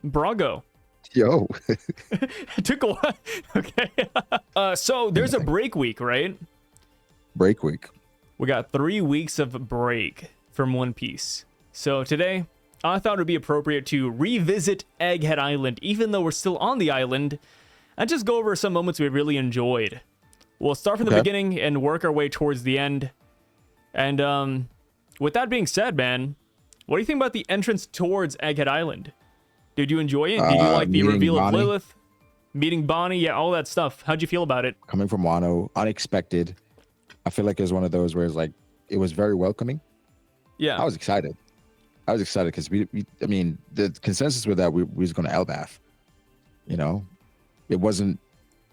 Brago. Yo. It took a while. Okay. So there's a break week, right? Break week. We got 3 weeks of break from One Piece. So today, I thought it would be appropriate to revisit Egghead Island, even though we're still on the island, and just go over some moments we really enjoyed. We'll start from the beginning and work our way towards the end. And with that being said, man, what do you think about the entrance towards Egghead Island? Did you enjoy it? Did you like the reveal of Lilith? Meeting Bonnie? Yeah, all that stuff. How'd you feel about it? Coming from Wano, unexpected. I feel like it was one of those where it's like, it was very welcoming. Yeah. I was excited. Because I mean, the consensus was that we was going to Elbaf. You know, it wasn't,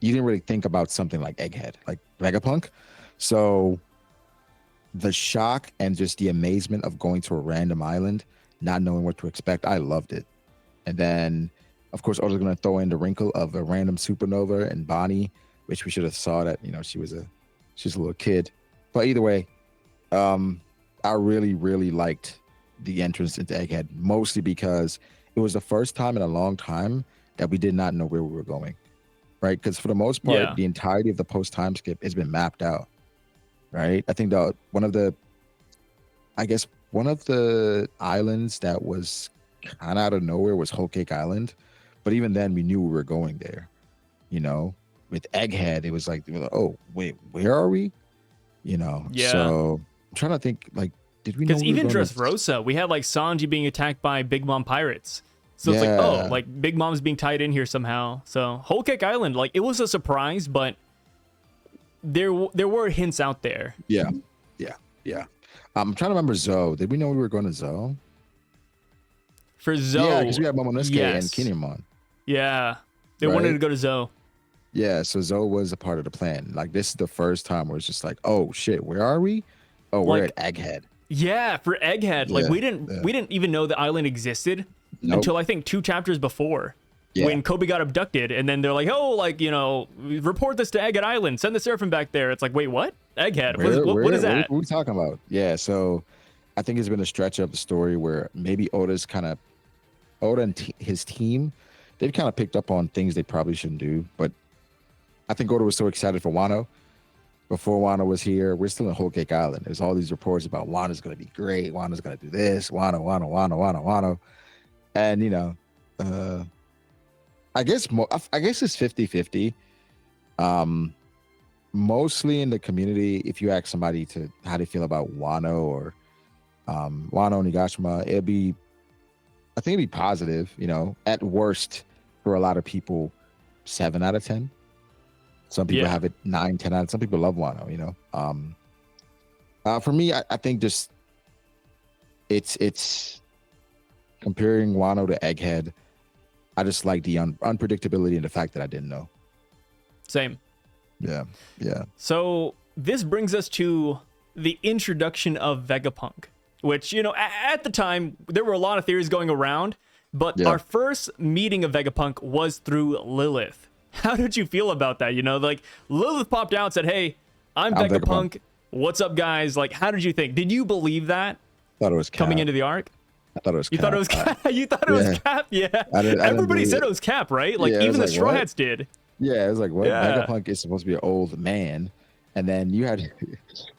you didn't really think about something like Egghead, like Vegapunk. So the shock and just the amazement of going to a random island, not knowing what to expect, I loved it. And then, of course, Oda's going to throw in the wrinkle of a random supernova and Bonnie, which we should have saw that, you know, she's a little kid. But either way, I really, really liked the entrance into Egghead, mostly because it was the first time in a long time that we did not know where we were going, right? Because for the most part, the entirety of the post-time skip has been mapped out, right? I think one of the islands that was kind of out of nowhere was Whole Cake Island, but even then we knew we were going there. You know, with Egghead, it was like, oh wait, where are we? You know, so I'm trying to think, like, did we know? Because even Dressrosa, we had like Sanji being attacked by Big Mom pirates. So it's like, oh, like Big Mom's being tied in here somehow. So Whole Cake Island, like, it was a surprise, but there were hints out there. Yeah. I'm trying to remember Zoe. Did we know we were going to Zoe? For Zoe, yeah, because we had Momonosuke and Kinemon. Yeah, they wanted to go to Zoe. Yeah, so Zoe was a part of the plan. Like, this is the first time where it's just like, oh shit, where are we? Oh, we're at Egghead. Yeah, for Egghead. Like, we didn't even know the island existed until I think 2 chapters before. When Kobe got abducted, and then they're like, oh, like, you know, report this to Egghead Island, send the Seraphim back there. It's like, wait, what? Egghead? What is that? What are we talking about? Yeah, so I think it's been a stretch of the story where maybe Oda and his team, they've kind of picked up on things they probably shouldn't do. But I think Oda was so excited for Wano. Before Wano was here, we're still in Whole Cake Island. There's all these reports about Wano's going to be great. Wano's going to do this. Wano. And, you know, I guess it's 50-50. Mostly in the community, if you ask somebody to how they feel about Wano or Wano Nigashima, I think it'd be positive, you know, at worst for a lot of people, 7 out of 10. Some people have it 9, 10 out of 10. Some people love Wano, you know. For me, I think just it's comparing Wano to Egghead. I just like the unpredictability and the fact that I didn't know. Same. Yeah. So this brings us to the introduction of Vegapunk, which, you know, at the time, there were a lot of theories going around, but our first meeting of Vegapunk was through Lilith. How did you feel about that? You know, like, Lilith popped out and said, hey, I'm Vegapunk. What's up, guys? Like, how did you think? Did you believe that? Thought it was coming into the arc? I thought it was Cap. You thought it was Cap? You thought it was Cap? Yeah. Everybody said it was Cap, right? Like, even the Straw Hats did. Yeah, it was like, what? Vegapunk is supposed to be an old man. And then you had,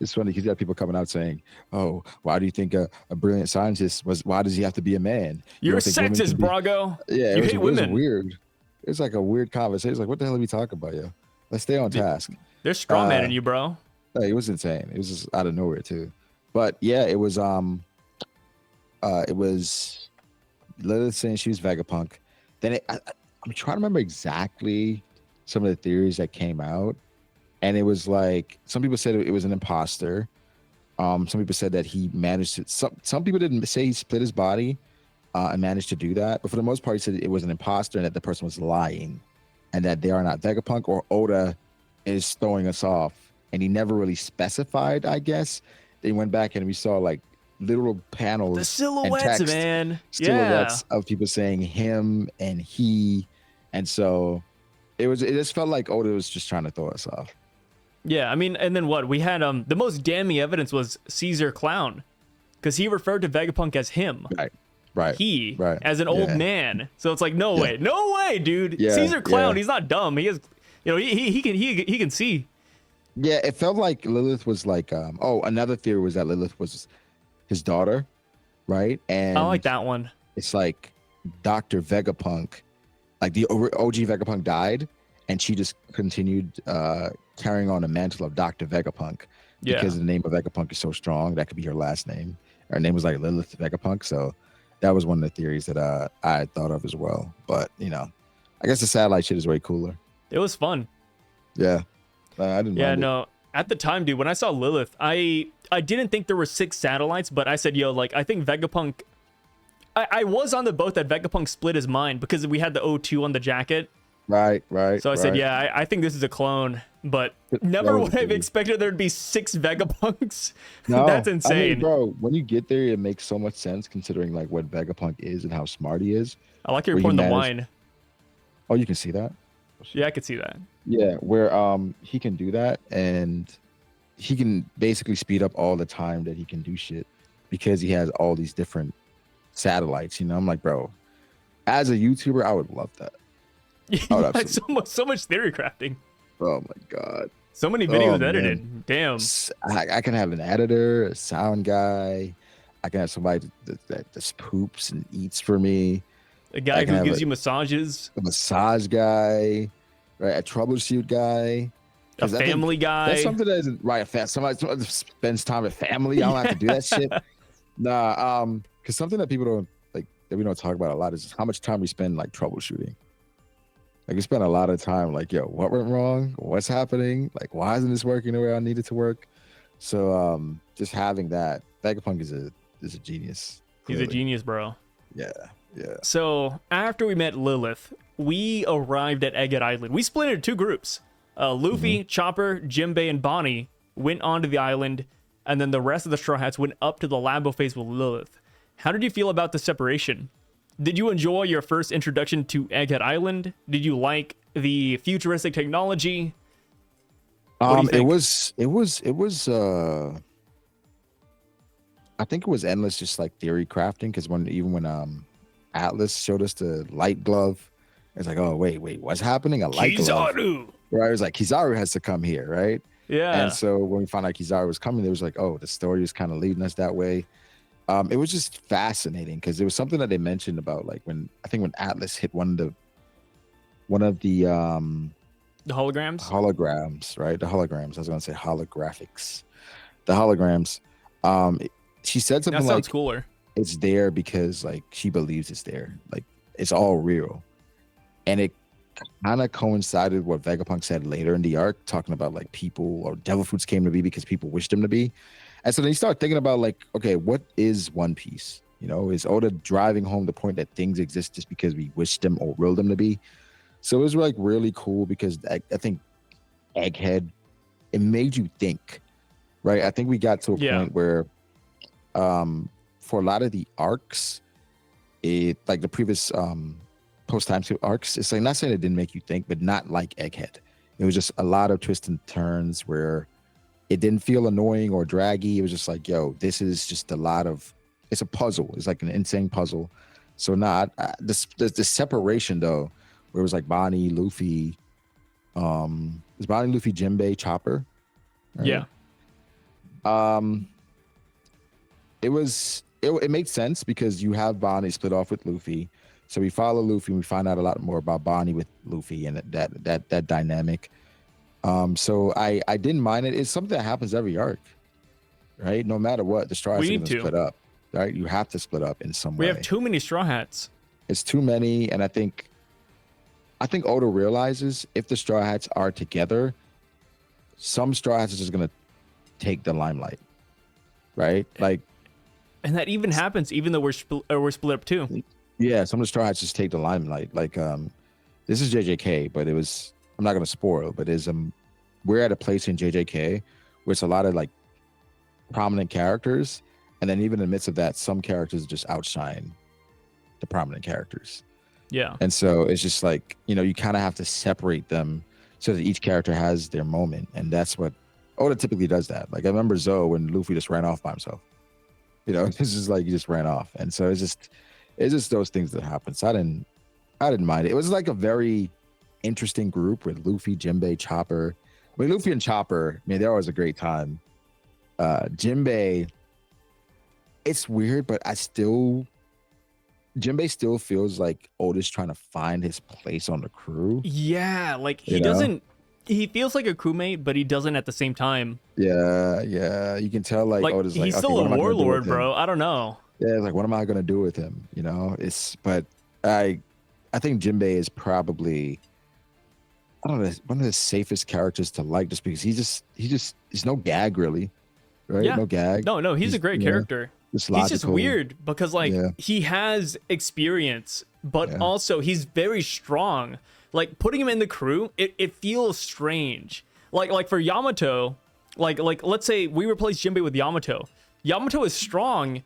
it's funny because you had people coming out saying, oh, why do you think a brilliant scientist why does he have to be a man? You're a sexist, Brago. Yeah, you hate women. It was weird. It's like a weird conversation. It's like, what the hell are we talking about, yo? Let's stay on task. They're straw manning you, bro. It was insane. It was just out of nowhere, too. But yeah, it was Lilith saying she was Vegapunk. Then I'm trying to remember exactly some of the theories that came out, and it was like some people said it was an imposter. Some people said that he managed to. Some people didn't say he split his body and managed to do that, but for the most part, he said it was an imposter and that the person was lying, and that they are not Vegapunk, or Oda is throwing us off, and he never really specified. I guess they went back and we saw like literal panels, the silhouettes, and text, man, silhouettes of people saying him and he, and so it just felt like Oda was just trying to throw us off. Yeah, I mean, and then what we had, the most damning evidence was Caesar Clown, because he referred to Vegapunk as him. Right. he Right. as an old Yeah. man. So it's like, no way, dude. Yeah, Caesar Clown, yeah. he's not dumb. He is, he can see. Yeah, it felt like Lilith was like another theory was that Lilith was his daughter, right? I like And that one. it's like Dr. Vegapunk, like the OG Vegapunk died, and she just continued carrying on the mantle of Dr. Vegapunk Yeah. because the name of Vegapunk is so strong. That could be her last name. Her name was like Lilith Vegapunk, so that was one of the theories that I had thought of as well. But I guess the satellite shit is way cooler. It was fun. Yeah, I didn't. Yeah, mind it. no. At the time, dude, when I saw Lilith, I didn't think there were 6 satellites, but I said, yo, like, I think Vegapunk. I was on the boat that Vegapunk split his mind because we had the O2 on the jacket. Right. So I said, yeah, I think this is a clone, but never would I have expected there to be 6 Vegapunks. No, That's I insane. mean, bro, when you get there, it makes so much sense considering like what Vegapunk is and how smart he is. I like you're where he pouring the managed- wine. Oh, you can see that? Yeah, I could see that. Yeah, where he can do that and he can basically speed up all the time that he can do shit because he has all these different satellites. I'm like, bro, as a YouTuber, I would love that. Oh, Like so much theory crafting. Oh my god. So many videos man. edited. Damn. I can have an editor, a sound guy. I can have somebody that just poops and eats for me. A guy who gives you massages. A massage guy, right? A troubleshoot guy. A family guy. That's something that isn't right. Somebody spends time with family. I don't have to do that shit. Nah, because something that people don't like that we don't talk about a lot is how much time we spend like troubleshooting. Like we spend a lot of time like, yo, what went wrong? What's happening? Like, why isn't this working the way I need it to work? So just having that, Vegapunk is a genius. He's a genius, bro. Yeah. So after we met Lilith, we arrived at Egghead Island. We split into 2 groups. Luffy, Chopper, Jinbei, and Bonnie went onto the island, and then the rest of the Straw Hats went up to the Labophase with Lilith. How did you feel about the separation? Did you enjoy your first introduction to Egghead Island? Did you like the futuristic technology? What do you think? It was I think it was endless just like theory crafting because when Atlas showed us the light glove, it's like, oh wait, what's happening? A light glove. Right? It was like Kizaru has to come here, right? Yeah. And so when we found out Kizaru was coming, it was like, oh, the story is kind of leading us that way. It was just fascinating because there was something that they mentioned about like when Atlas hit one of the holograms, right? The holograms. I was gonna say holographics. The holograms. She said something that sounds like cooler. It's there because like she believes it's there. Like it's all real. And it kind of coincided with what Vegapunk said later in the arc, talking about like people or devil fruits came to be because people wished them to be. And so then you start thinking about like, okay, what is One Piece? Is Oda driving home the point that things exist just because we wish them or will them to be? So it was like really cool because I think Egghead, it made you think, right? I think we got to a point where for a lot of the arcs, it like the previous post-time skip arcs, it's like not saying it didn't make you think, but not like Egghead. It was just a lot of twists and turns where it didn't feel annoying or draggy. It was just like, yo, this is just a lot of, it's a puzzle. It's like an insane puzzle. So the separation though, where it was like Bonnie, Luffy, Jinbei, Chopper. Right? Yeah. It made sense because you have Bonnie split off with Luffy. So we follow Luffy and we find out a lot more about Bonnie with Luffy and that dynamic. So I didn't mind it. It's something that happens every arc, right? No matter what, the Straw Hats are going to split up, right? You have to split up in some way. We have too many Straw Hats. It's too many, and I think Oda realizes if the Straw Hats are together, some Straw Hats are just going to take the limelight, right? Like, and that even happens even though we're split up too. Yeah, some of the Straw Hats just take the limelight. Like, this is JJK, but I'm not going to spoil, but we're at a place in JJK where it's a lot of like prominent characters, and then even in the midst of that, some characters just outshine the prominent characters. Yeah. And so it's just like, you kind of have to separate them so that each character has their moment, and that's what Oda typically does that. Like I remember Zoe when Luffy just ran off by himself. This is like he just ran off, and so it's just It's just those things that happen. So I didn't mind it. It was like a very interesting group with Luffy, Jinbei, Chopper. I mean, Luffy and Chopper, I mean, they're always a great time. Jinbei, it's weird, but Jinbei still feels like Otis trying to find his place on the crew. Yeah, like he You know? doesn't. He feels like a crewmate, but he doesn't at the same time. Yeah. You can tell like Otis He's like, okay, still what a am I gonna do warlord, with him? bro. I don't know. Yeah, like what am I gonna do with him? You know, but I think Jinbei is probably, I don't know, one of the safest characters to like, just because he's no gag really, right? Yeah. No gag. No, he's a great character. Just He's just logical. weird because like he has experience, but also he's very strong. Like putting him in the crew, it feels strange. Like for Yamato, like let's say we replace Jinbei with Yamato. Yamato is strong,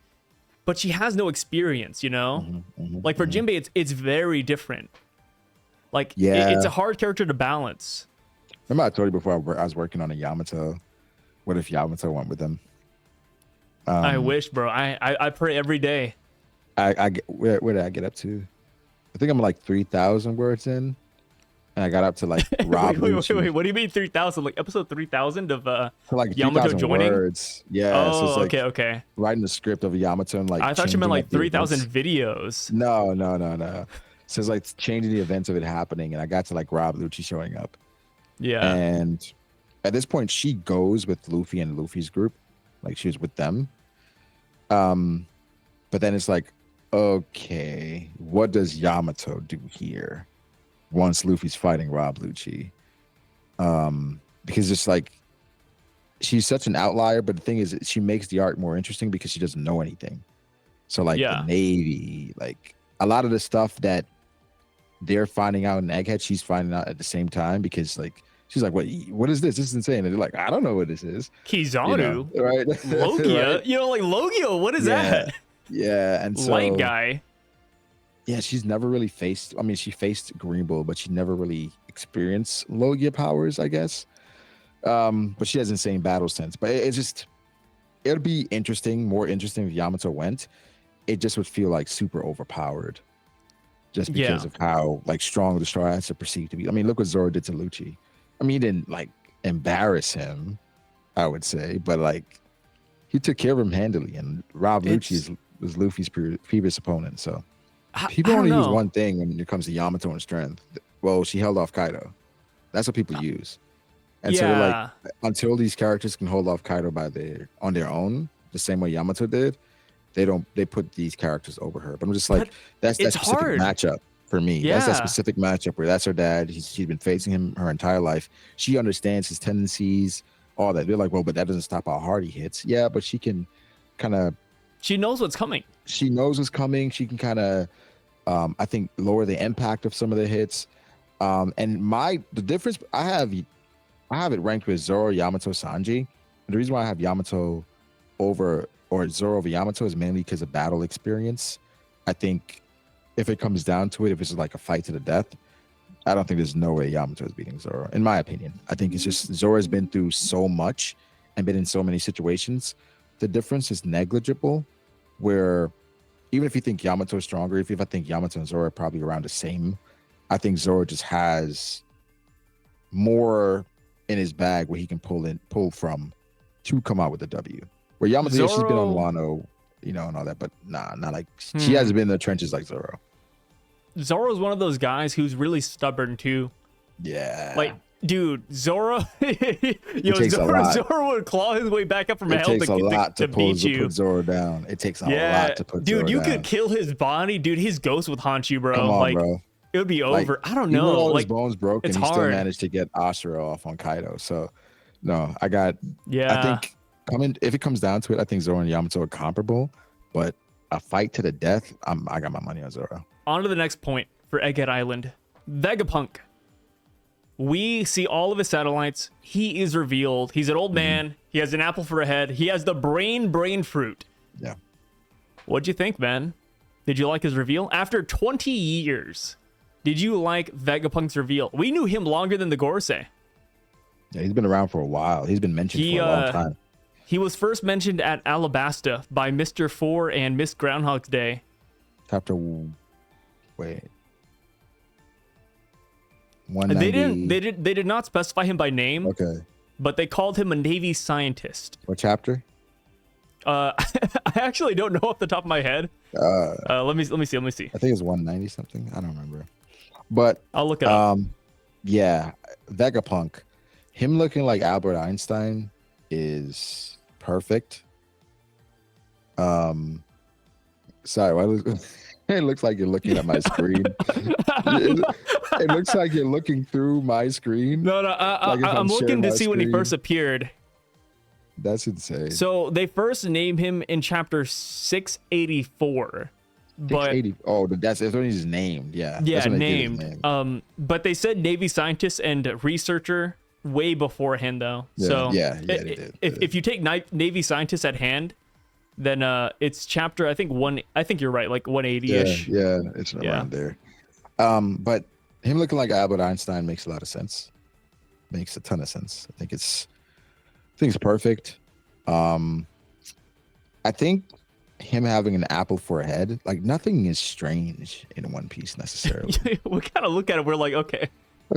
but she has no experience, you know? Like for Jinbei, it's very different. Like it's a hard character to balance. Remember I told you before I was working on a Yamato. What if Yamato went with him? I wish, bro. I pray every day. Where did I get up to? I think I'm like 3,000 words in, and I got up to like Rob. wait. What do you mean 3,000? Like episode 3,000 of like Yamato joining? Words. Yeah. Oh, so it's like okay. Writing the script of Yamato and like. I thought you meant like 3,000 events. videos. No. So it's like changing the events of it happening, and I got to like Rob Lucci showing up. Yeah. And at this point, she goes with Luffy and Luffy's group, like she was with them. But then it's like, okay, what does Yamato do here once Luffy's fighting Rob Lucci? Because it's like she's such an outlier, but the thing is, she makes the arc more interesting because she doesn't know anything. So like the Navy, like a lot of the stuff that they're finding out in Egghead, she's finding out at the same time, because like she's like, what is this? This is insane. And they're like, I don't know what this is. Kizaru, you know, right? Logia, right? you know, like Logia, what is that? Yeah, and so light guy. Yeah, she's never really faced. I mean, she faced Green Bull, but she never really experienced Logia powers, I guess. But she has insane battle sense. But it'd be interesting, more interesting if Yamato went. It just would feel like super overpowered, just because of how like strong the Straw Hats are perceived to be. I mean, look what Zoro did to Lucci. I mean, he didn't like embarrass him, I would say, but like he took care of him handily. And Rob Lucci was Luffy's previous opponent, so people only use one thing when it comes to Yamato and strength. Well, she held off Kaido. That's what people use. And so like until these characters can hold off Kaido on their own, the same way Yamato did, they put these characters over her. But I'm just like, that's that specific matchup for me. Yeah. That's that specific matchup where that's her dad. She's been facing him her entire life. She understands his tendencies, all that. They're like, well, but that doesn't stop how hard he hits. Yeah, but she can kind of. She knows what's coming. She knows what's coming. She can kind of, I think, lower the impact of some of the hits. And the difference, I have it ranked with Zoro, Yamato, Sanji. And the reason why I have Yamato or Zoro over Yamato is mainly because of battle experience. I think if it comes down to it, if it's like a fight to the death, I don't think there's no way Yamato is beating Zoro, in my opinion. I think it's just Zoro has been through so much and been in so many situations. The difference is negligible, where even if you think Yamato is stronger, if I think Yamato and Zoro are probably around the same, I think Zoro just has more in his bag where he can pull from to come out with a W. Where Yamato, she's been on Wano, you know, and all that, but not like she hasn't been in the trenches like Zoro. Zoro's one of those guys who's really stubborn too. Yeah. Like, dude, Zoro, Zoro would claw his way back up from hell to beat you. To put Zoro down. It takes a lot to put Zoro down. Dude, you could kill his body. Dude, he's ghost with Honshu, bro. Come on, bro. It would be over. I don't know. Even all like his bones broke, and he still managed to get Ashura off on Kaido. So, no, I think if it comes down to it, I think Zoro and Yamato are comparable. But a fight to the death, I got my money on Zoro. On to the next point for Egghead Island. Vegapunk. We see all of his satellites. He is revealed. He's an old man. He has an apple for a head. He has the brain fruit. Yeah. What'd you think, man? Did you like his reveal? After 20 years, did you like Vegapunk's reveal? We knew him longer than the Gorosei. Yeah, he's been around for a while. He's been mentioned for a long time. He was first mentioned at Alabasta by Mr. 4 and Miss Groundhog's Day. Chapter. Wait. They did not specify him by name. Okay. But they called him a Navy scientist. What chapter? I actually don't know off the top of my head. Let me see. I think it's 190 something. I don't remember. But I'll look it up. Yeah, Vegapunk, him looking like Albert Einstein is perfect. Sorry, it looks like you're looking at my screen. It looks like you're looking through my screen. No, like I'm looking to see when he screen. first appeared. That's insane. So they first named him in chapter 684. But 680. Oh, that's when he's named. Yeah. Yeah, named. But they said Navy scientist and researcher way beforehand though. Yeah, so yeah, they did. If you take Navy scientist at hand, then it's chapter I think you're right, like 180-ish. Yeah, it's around there. But him looking like Albert Einstein makes a lot of sense. Makes a ton of sense. I think it's perfect. I think him having an apple for a head, like nothing is strange in One Piece necessarily. We kind of look at it, we're like, okay,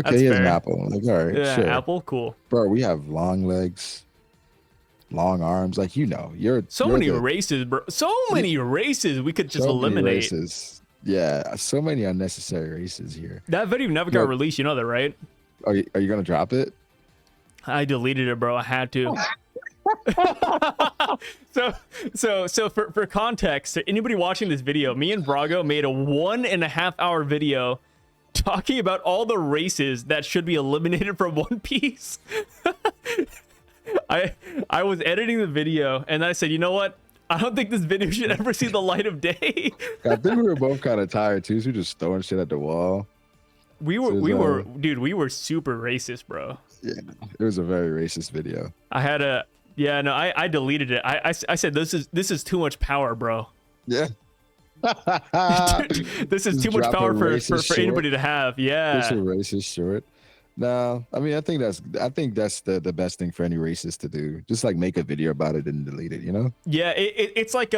he has an apple. Like, all right, yeah, sure. apple, cool. Bro, we have long legs, long arms. Like, you're so many races, bro. So many races we could just eliminate. Races. Yeah, so many unnecessary races here. That video never got released, you know that, right? Are you gonna drop it? I deleted it, bro. I had to. So for context, anybody watching this video, me and Brago made a 1.5 hour video talking about all the races that should be eliminated from One Piece. I was editing the video and I said, you know what? I don't think this video should ever see the light of day. I think we were both kind of tired too, so we were just throwing shit at the wall. We were super racist, bro. Yeah, it was a very racist video. I deleted it. I said this is too much power, bro. Yeah. This is too much power for anybody to have. Yeah. It's a racist short. No, I mean I think that's the best thing for any racist to do. Just like make a video about it and delete it, you know? Yeah, it's like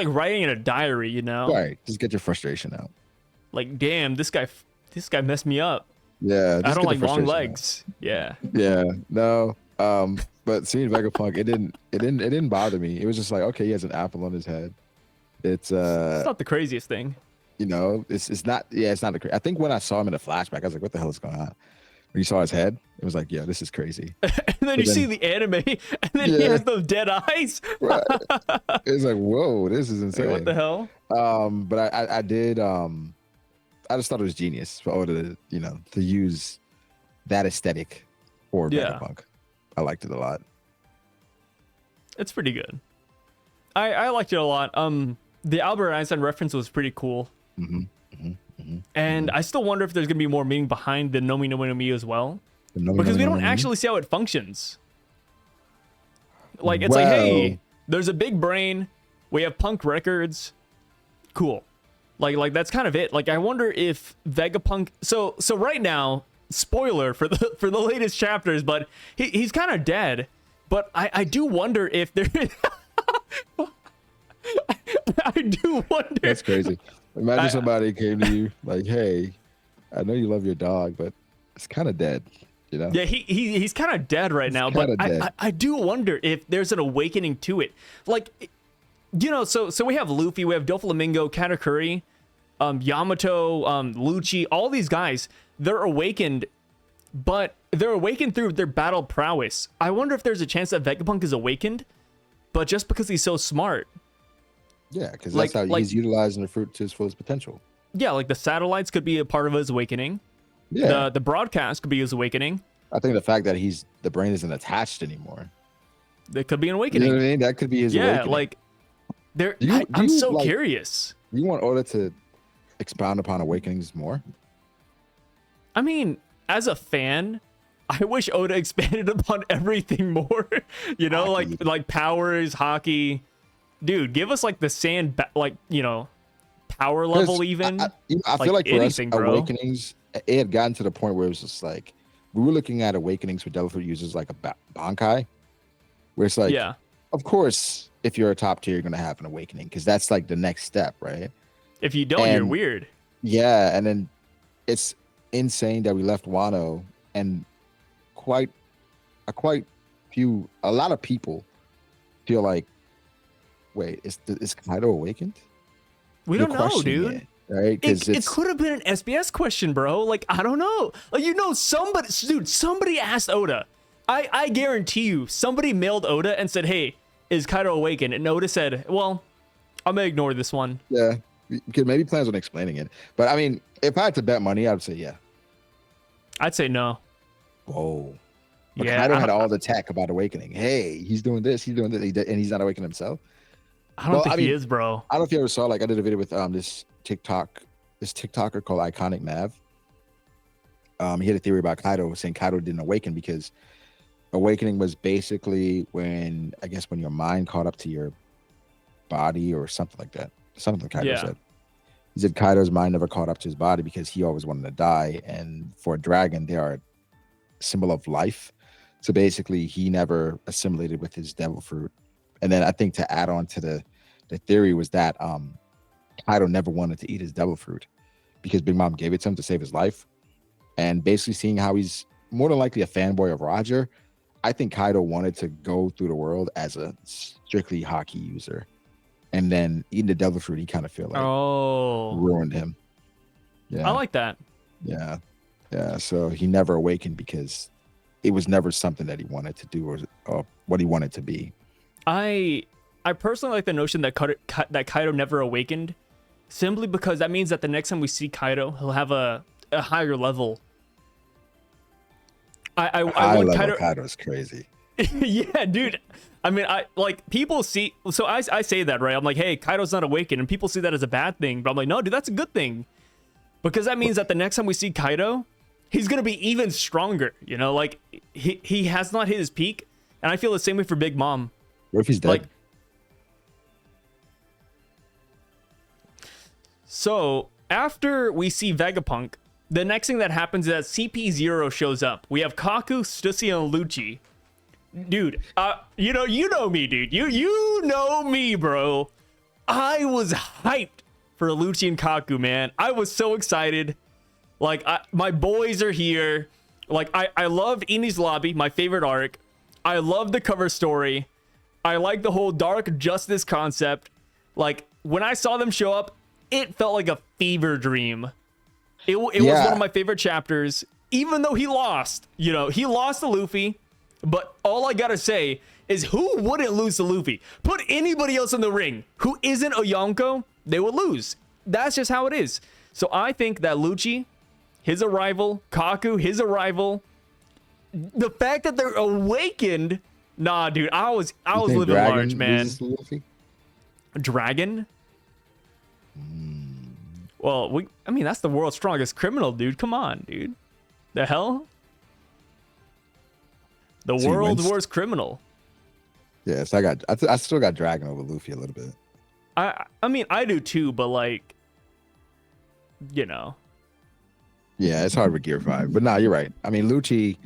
writing in a diary, you know? Right. Just get your frustration out. Like, damn, this guy messed me up. Yeah. I don't like long legs. Out. Yeah. Yeah. No. But seeing Vegapunk, it didn't bother me. It was just like, okay, he has an apple on his head. It's not the craziest thing. You know, it's not. Yeah, it's not the. I think when I saw him in a flashback, I was like, "What the hell is going on?" When you saw his head, it was like, "Yeah, this is crazy." And then see the anime, and then he has those dead eyes. Right. It's like, whoa, this is insane. Like, what the hell? But I did. I just thought it was genius for Oda to use that aesthetic for Vegapunk. I liked it a lot. It's pretty good. I liked it a lot. The Albert Einstein reference was pretty cool. And I still wonder if there's gonna be more meaning behind the Nomi Nomi Nomi as well, because we don't actually see how it functions. Like it's like, hey, there's a big brain, we have punk records, cool. Like that's kind of it. Like I wonder if Vegapunk. So right now, spoiler for the latest chapters, but he's kind of dead. But I do wonder if there. I do wonder. That's crazy. Imagine somebody came to you like, "Hey, I know you love your dog, but it's kind of dead." You know? Yeah, he's kind of dead right now. But I do wonder if there's an awakening to it. Like, so we have Luffy, we have Doflamingo, Katakuri, Yamato, Lucci, all these guys. They're awakened, but they're awakened through their battle prowess. I wonder if there's a chance that Vegapunk is awakened, but just because he's so smart. Yeah, because that's how he's utilizing the fruit to his fullest potential. Yeah, like the satellites could be a part of his awakening. Yeah, the broadcast could be his awakening. I think the fact that the brain isn't attached anymore. That could be an awakening. You know what I mean? That could be his awakening. Yeah, like I'm so curious. You want Oda to expound upon awakenings more? I mean, as a fan, I wish Oda expanded upon everything more. Like powers, hockey. Dude, give us like the sand, power level even. I feel like for us, awakenings, it had gotten to the point where it was just like we were looking at awakenings for Delphi users like a Bankai, where it's like, of course if you're a top tier, you're gonna have an awakening because that's like the next step, right? If you don't, you're And weird. yeah, and then it's insane that we left Wano and quite a lot of people feel like, wait, is Kaido awakened? We You're don't know, questioning dude. it, right? It could have been an SBS question, bro. Like, I don't know. Like, somebody asked Oda. I guarantee you, somebody mailed Oda and said, hey, is Kaido awakened? And Oda said, well, I'm going to ignore this one. Yeah, because maybe plans on explaining it. But I mean, if I had to bet money, I'd say yeah. I'd say no. Whoa. But Yeah, Kaido had all the tech about awakening. Hey, he's doing this, and he's not awakening himself. I don't think he is, bro. I don't know if you ever saw, like, I did a video with this TikToker called Iconic Nav. He had a theory about Kaido, saying Kaido didn't awaken because awakening was basically when your mind caught up to your body or something like that. Something Kaido said. He said Kaido's mind never caught up to his body because he always wanted to die. And for a dragon, they are a symbol of life. So basically, he never assimilated with his devil fruit. And then I think to add on to the theory was that Kaido never wanted to eat his devil fruit because Big Mom gave it to him to save his life. And basically seeing how he's more than likely a fanboy of Roger, I think Kaido wanted to go through the world as a strictly hockey user. And then eating the devil fruit, he kind of feel like ruined him. Yeah. I like that. Yeah. Yeah. So he never awakened because it was never something that he wanted to do or what he wanted to be. I personally like the notion that Kaido never awakened, simply because that means that the next time we see Kaido, he'll have a higher level. I want Kaido is crazy. Yeah, dude. I mean, people see. So I say that, right? I'm like, hey, Kaido's not awakened, and people see that as a bad thing. But I'm like, no, dude, that's a good thing, because that means that the next time we see Kaido, he's gonna be even stronger. You know, like he has not hit his peak, and I feel the same way for Big Mom. What if he's dead? Like, so after we see Vegapunk, the next thing that happens is that CP0 shows up. We have Kaku, Stussy, and Lucci. Dude, you know me, dude. You know me, bro. I was hyped for Lucci and Kaku, man. I was so excited. Like, my boys are here. Like, I love Eni's Lobby, my favorite arc. I love the cover story. I like the whole dark justice concept. Like, when I saw them show up, it felt like a fever dream. It was one of my favorite chapters, even though he lost. You know, he lost to Luffy. But all I gotta say is, who wouldn't lose to Luffy? Put anybody else in the ring who isn't a Yonko, they would lose. That's just how it is. So I think that Lucci, his arrival, Kaku, his arrival, the fact that they're awakened. Nah, dude, I was living large, man. Dragon? Well, I mean, that's the world's strongest criminal, dude. Come on, dude. The hell? The world's worst criminal. Yes, I still got Dragon over Luffy a little bit. I mean, I do too, but like, you know. Yeah, it's hard with Gear 5. But nah, you're right. I mean, Lucci,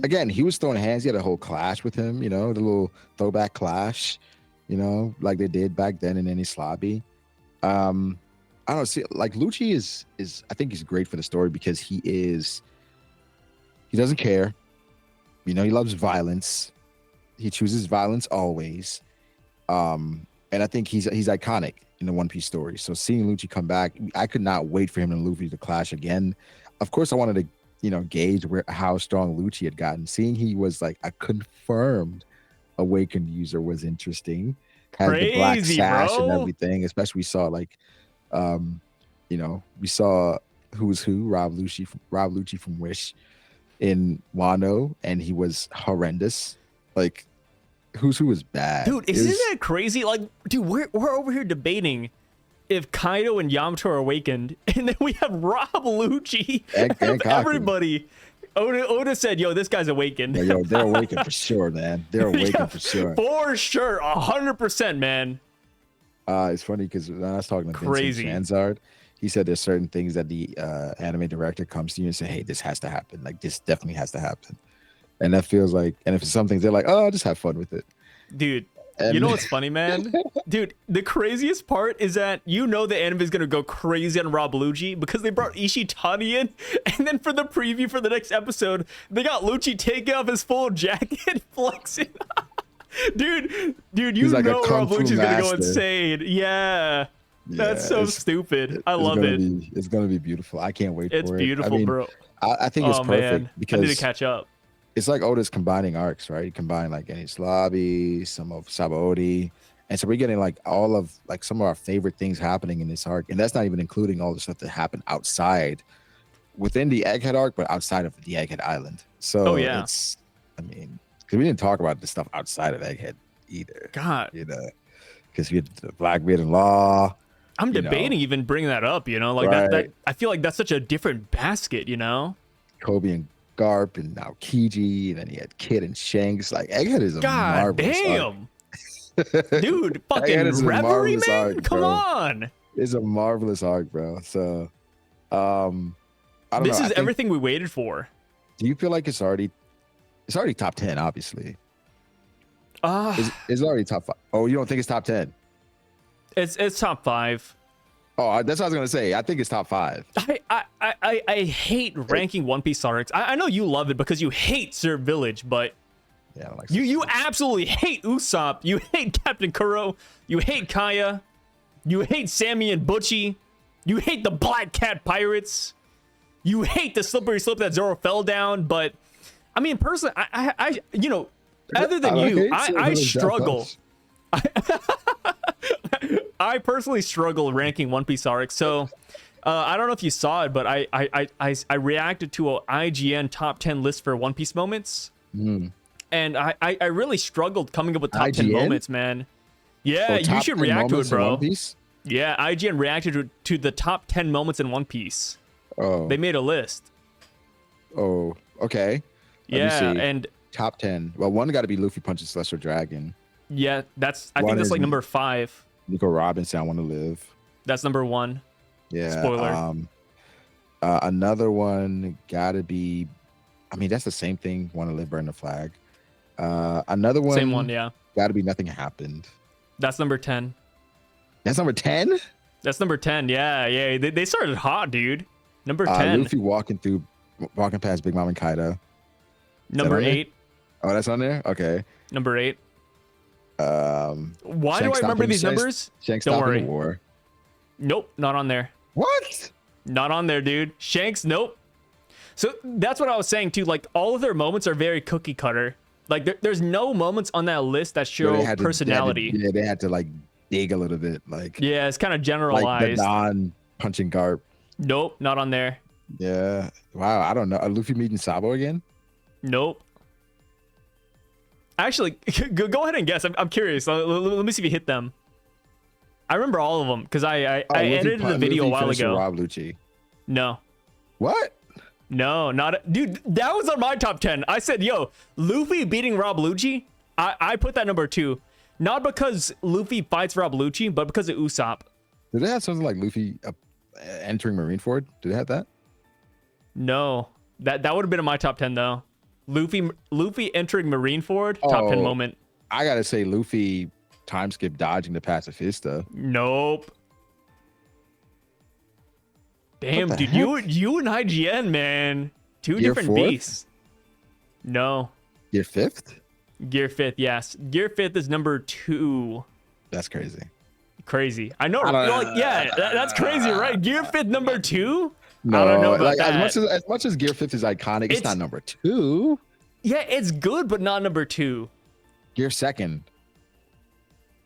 again, he was throwing hands. He had a whole clash with him, you know, the little throwback clash, you know, like they did back then in Eni's Lobby. I don't see, like, Lucci is I think he's great for the story because he doesn't care. You know, he loves violence. He chooses violence always. And I think he's iconic in the One Piece story. So seeing Lucci come back, I could not wait for him and Luffy to clash again. Of course, I wanted to, you know, gauge how strong Lucci had gotten. Seeing he was like a confirmed awakened user was interesting. Had the black sash and everything. Especially we saw like, you know, we saw who's who, Rob Lucci from Wish in Wano, and he was horrendous. Like, who's who was bad. Dude, isn't that crazy? Like, dude, we're over here debating if Kaido and Yamato are awakened, and then we have Rob Lucci and everybody. Oda said, yo, this guy's awakened. Yo, they're awakened for sure, man. They're awakened for sure. For sure, 100%, man. It's funny because when I was talking to Vincent Shanzard, he said there's certain things that the anime director comes to you and say, hey, this has to happen. Like, this definitely has to happen. And that feels like, and if it's some things, they're like, oh, just have fun with it. Dude, You And know what's funny, man? Dude, the craziest part is that the anime is gonna go crazy on Rob Lucci because they brought Ishitani in, and then for the preview for the next episode, they got Lucci taking off his full jacket, flexing. dude, He's like know a kung Rob fu Lucci's gonna go master. insane. Yeah. That's so stupid. I love it. It's gonna be beautiful. I can't wait It's for beautiful, it. I mean, bro. I think it's perfect Man. because I need to catch up. it's like Oda's combining arcs, right? He combined like Enies Lobby, some of Sabaody, and so we're getting like all of like some of our favorite things happening in this arc, and that's not even including all the stuff that happened outside, within the Egghead arc, but outside of the Egghead Island. So it's, I mean, because we didn't talk about the stuff outside of Egghead either. God, because we had the Blackbeard and Law. I'm debating even bringing that up. Like that. I feel like that's such a different basket. Kobe and Garp, and now Kiji, and then he had Kid and Shanks. Like Egghead is a marvelous damn, arc. Dude, fucking Reverie, man. Arc, come on, it's a marvelous arc, bro. So, I don't know. This is everything we waited for. Do you feel like it's already top 10? Obviously, it's already top 5. Oh, you don't think it's top 10? It's top 5. Oh, that's what I was gonna say. I think it's top 5. I hate ranking One Piece arcs. I know you love it because you hate Sir Village, but yeah, I don't like you absolutely hate Usopp. You hate Captain Kuro. You hate Kaya. You hate Sammy and Butchie. You hate the Black Cat Pirates. You hate the slippery slope that Zoro fell down. But I mean, personally, I other than you, I struggle. I personally struggle ranking One Piece arcs. So I don't know if you saw it, but I reacted to a IGN top 10 list for One Piece moments, and I really struggled coming up with top 10 moments, man. Yeah, you should react to it, bro. Yeah, IGN reacted to the top 10 moments in One Piece. Oh, they made a list. Oh, okay. Let me see. And top 10. Well, one got to be Luffy punches Lesser Dragon. Yeah, I think that's like number 5. Nico Robinson, I Want to Live. That's number 1. Yeah. Spoiler. Another one got to be, I mean, that's the same thing. Want to Live, Burn the Flag. Another one. Same one, yeah. Got to be Nothing Happened. That's number 10. That's number 10? That's number 10. Yeah. They started hot, dude. Number 10. Luffy walking past Big Mom and Kaido. Number 8. Oh, that's on there? Okay. Number 8. Why Shanks do I remember these numbers? Shanks Don't worry. The war. Nope, not on there. What? Not on there, dude. Shanks, nope. So that's what I was saying too. Like all of their moments are very cookie cutter. Like there's no moments on that list that show personality. They had to like dig a little bit. Like yeah, it's kind of generalized. Like the Don punching Garp. Nope, not on there. Yeah. Wow. I don't know. Luffy meeting Sabo again? Nope. Actually, go ahead and guess. I'm curious. Let me see if you hit them. I remember all of them because I edited the video a while ago. Rob Lucci. No. What? No, not dude. That was on my top 10. I said, "Yo, Luffy beating Rob Lucci." I put that number 2, not because Luffy fights Rob Lucci, but because of Usopp. Did they have something like Luffy entering Marineford? Did they have that? No, that would have been in my top 10 though. Luffy entering Marineford, top 10 moment. I gotta say, Luffy time skip dodging the pacifista. Nope. Damn, dude, you and IGN, man, two different beasts. No. Gear 5th? Gear 5th, yes. Gear 5th is number 2. That's crazy. Crazy. I know. That's crazy, right? Gear 5th, number 2? No, I don't know about that. As much as Gear 5th is iconic, it's not number 2. Yeah, it's good, but not number 2. Gear 2nd.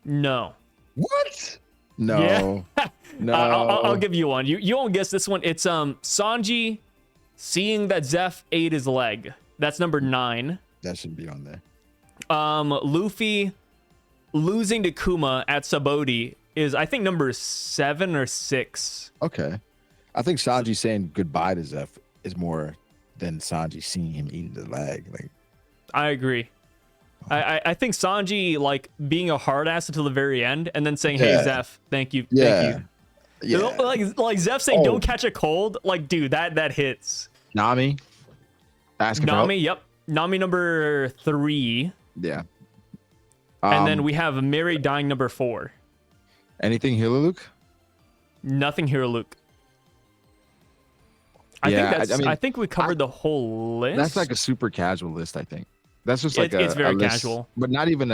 No. What? No. Yeah. No. I'll give you one. You won't guess this one. It's Sanji seeing that Zeph ate his leg. That's number 9. That should be on there. Luffy losing to Kuma at Sabaody is, I think, number 7 or 6. Okay. I think Sanji saying goodbye to Zeph is more than Sanji seeing him eating the leg. Like, I agree. I think Sanji like being a hard ass until the very end and then saying, "Hey Zeph, thank you, thank you." Yeah. Like Zeph saying, "Don't catch a cold." Like, dude, that hits. Nami. Nami, yep. Nami number 3. Yeah. And then we have Mary dying number 4. Anything Hila Luke? Nothing here, Luke. I think we covered the whole list. That's like a super casual list, I think. That's just like it's very a list, casual. but not even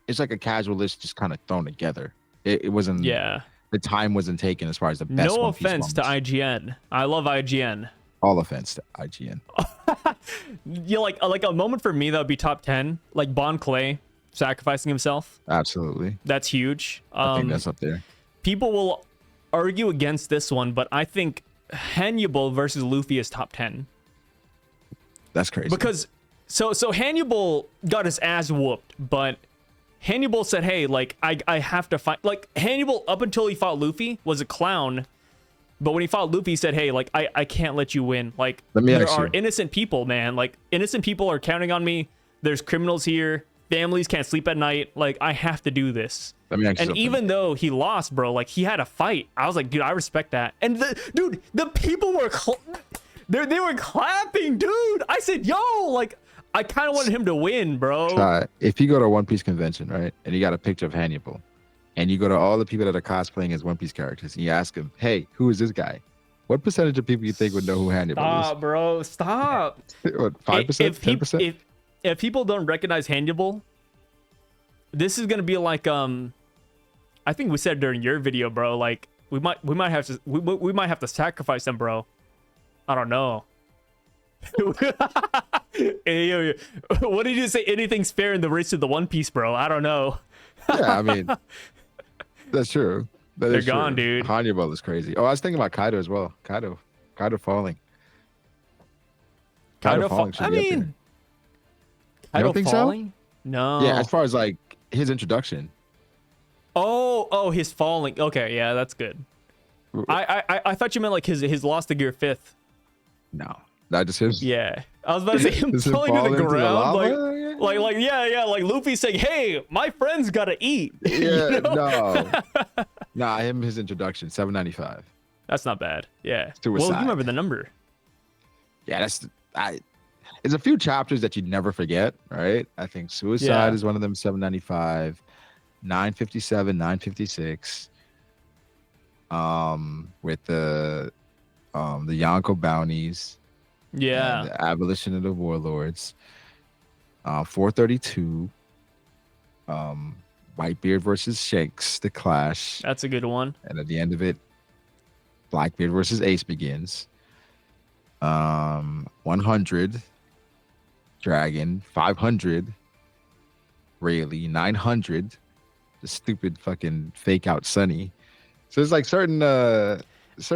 it's like a casual list just kind of thrown together. It wasn't, the time wasn't taken as far as the best No One Piece offense to moments. IGN. I love IGN. All offense to IGN. Like a moment for me that would be top 10, like Bon Clay sacrificing himself. Absolutely. That's huge. I think that's up there. People will argue against this one, but I think Hannibal versus Luffy is top 10. That's crazy. Because so Hannibal got his ass whooped, but Hannibal said, hey, like I have to fight. Like Hannibal, up until he fought Luffy, was a clown. But when he fought Luffy, he said, hey, like I can't let you win. Like there are innocent people, man. Like innocent people are counting on me. There's criminals here. Families can't sleep at night. Like I have to do this. And even though he lost, bro, like he had a fight. I was like, dude, I respect that. And the people were they were clapping, dude. I said, yo, like I kind of wanted him to win, bro. If you go to a One Piece convention, right, and you got a picture of Hannibal, and you go to all the people that are cosplaying as One Piece characters, and you ask them, hey, who is this guy? What percentage of people you think would know who Hannibal is? Stop, bro. Stop. What, 5%? 10%? If people don't recognize Hannibal, this is gonna be like I think we said during your video, bro. Like we might have to sacrifice them, bro. I don't know. Hey, what did you say? Anything's fair in the race to the One Piece, bro. I don't know. Yeah, I mean, that's true. They're gone, dude. Hannibal is crazy. Oh, I was thinking about Kaido as well. Kaido falling. Kaido falling. I mean, Kaido falling? So? No. Yeah, as far as like his introduction. Oh, his falling. Okay, yeah, that's good. I thought you meant like his loss to Gear 5th. No, not just his. Yeah, I was about to say him falling to the ground, like Luffy saying, "Hey, my friends gotta eat." Yeah, you know? no, his introduction 795. That's not bad. Yeah. Suicide. Well, you remember the number. Yeah, it's a few chapters that you never forget, right? I think Suicide is one of them. 795, 957, 956. With the Yonko bounties. Yeah. The abolition of the warlords. 432. Whitebeard versus Shanks, the clash. That's a good one. And at the end of it, Blackbeard versus Ace begins. 100. Dragon. 500. Rayleigh. 900. The stupid fucking fake out Sunny. So it's like certain and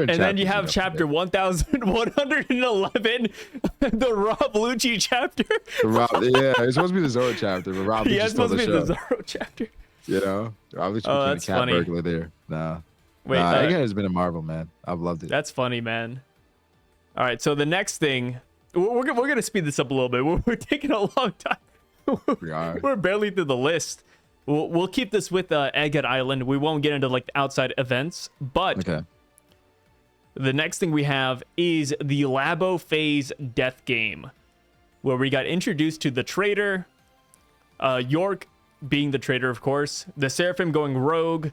then you have chapter 1111, the Rob Lucci chapter. It's supposed to be the Zoro chapter, but Rob Lucci it's supposed to be the Zoro chapter. You know, Rob Lucci became a cat burglar there. Egghead has been a marvel, man. I've loved it. That's funny, man. All right, so the next thing, we're gonna speed this up a little bit. We're taking a long time. We're barely through the list. We'll keep this with Egghead Island. We won't get into like the outside events, but the next thing we have is the Labophase death game, where we got introduced to the traitor, York being the traitor, of course, the Seraphim going rogue.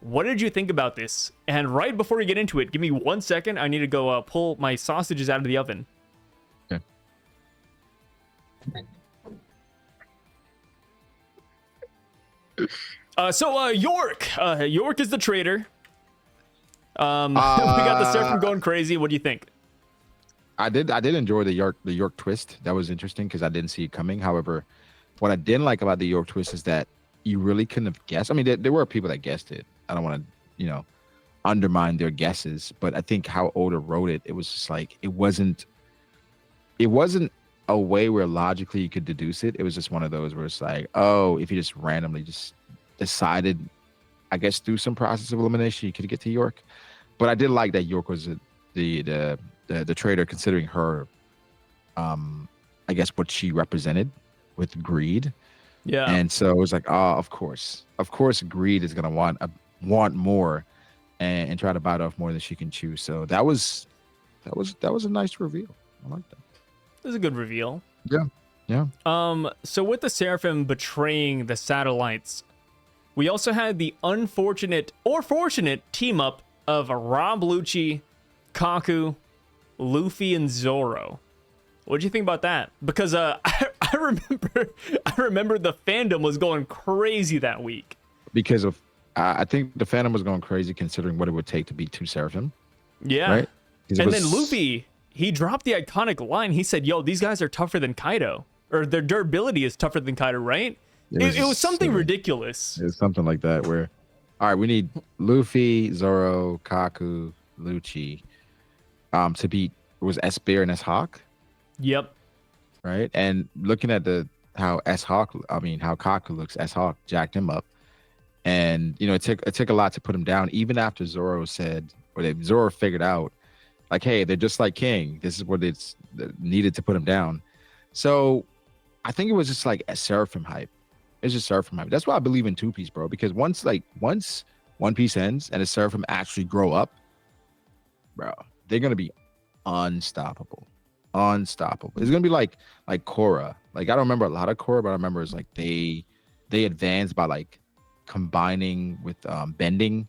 What did you think about this? And right before we get into it, give me 1 second. I need to go pull my sausages out of the oven. Okay. York is the traitor. We got the Seraphim going crazy. What do you think? I did enjoy the York twist. That was interesting because I didn't see it coming. However, what I didn't like about the York twist is that you really couldn't have guessed. I mean, there were people that guessed it. I don't want to, undermine their guesses, but I think how Oda wrote it, it was just like it wasn't a way where logically you could deduce it. It was just one of those where it's like, oh, if you just randomly just decided, I guess through some process of elimination, you could get to York. But I did like that York was the traitor, considering her, I guess what she represented with greed. Yeah. And so it was like, of course, greed is gonna want more, and try to bite off more than she can chew. So that was a nice reveal. I like that. It was a good reveal. Yeah. Yeah. So with the Seraphim betraying the satellites, we also had the unfortunate or fortunate team up of Rob Lucci, Kaku, Luffy, and Zoro. What do you think about that? Because I remember the fandom was going crazy that week. Because of I think the fandom was going crazy considering what it would take to beat two Seraphim. Yeah. Right? And then Luffy, he dropped the iconic line. He said, yo, these guys are tougher than Kaido. Or their durability is tougher than Kaido, right? It was something ridiculous. It's something like that where, all right, we need Luffy, Zoro, Kaku, Lucci to beat, it was S-Bear and S-Hawk? Yep. Right? And looking at how Kaku looks, S-Hawk jacked him up. And, you know, it took a lot to put him down, even after Zoro Zoro figured out, like, hey, they're just like King. This is what it's needed to put him down. So I think it was just like a Seraphim hype. It's just Seraphim hype. That's why I believe in Two Piece, bro. Because once One Piece ends and the Seraphim actually grow up, bro, they're gonna be unstoppable. Unstoppable. It's gonna be like Korra. Like, I don't remember a lot of Korra, but I remember it's like they advanced by like combining with bending.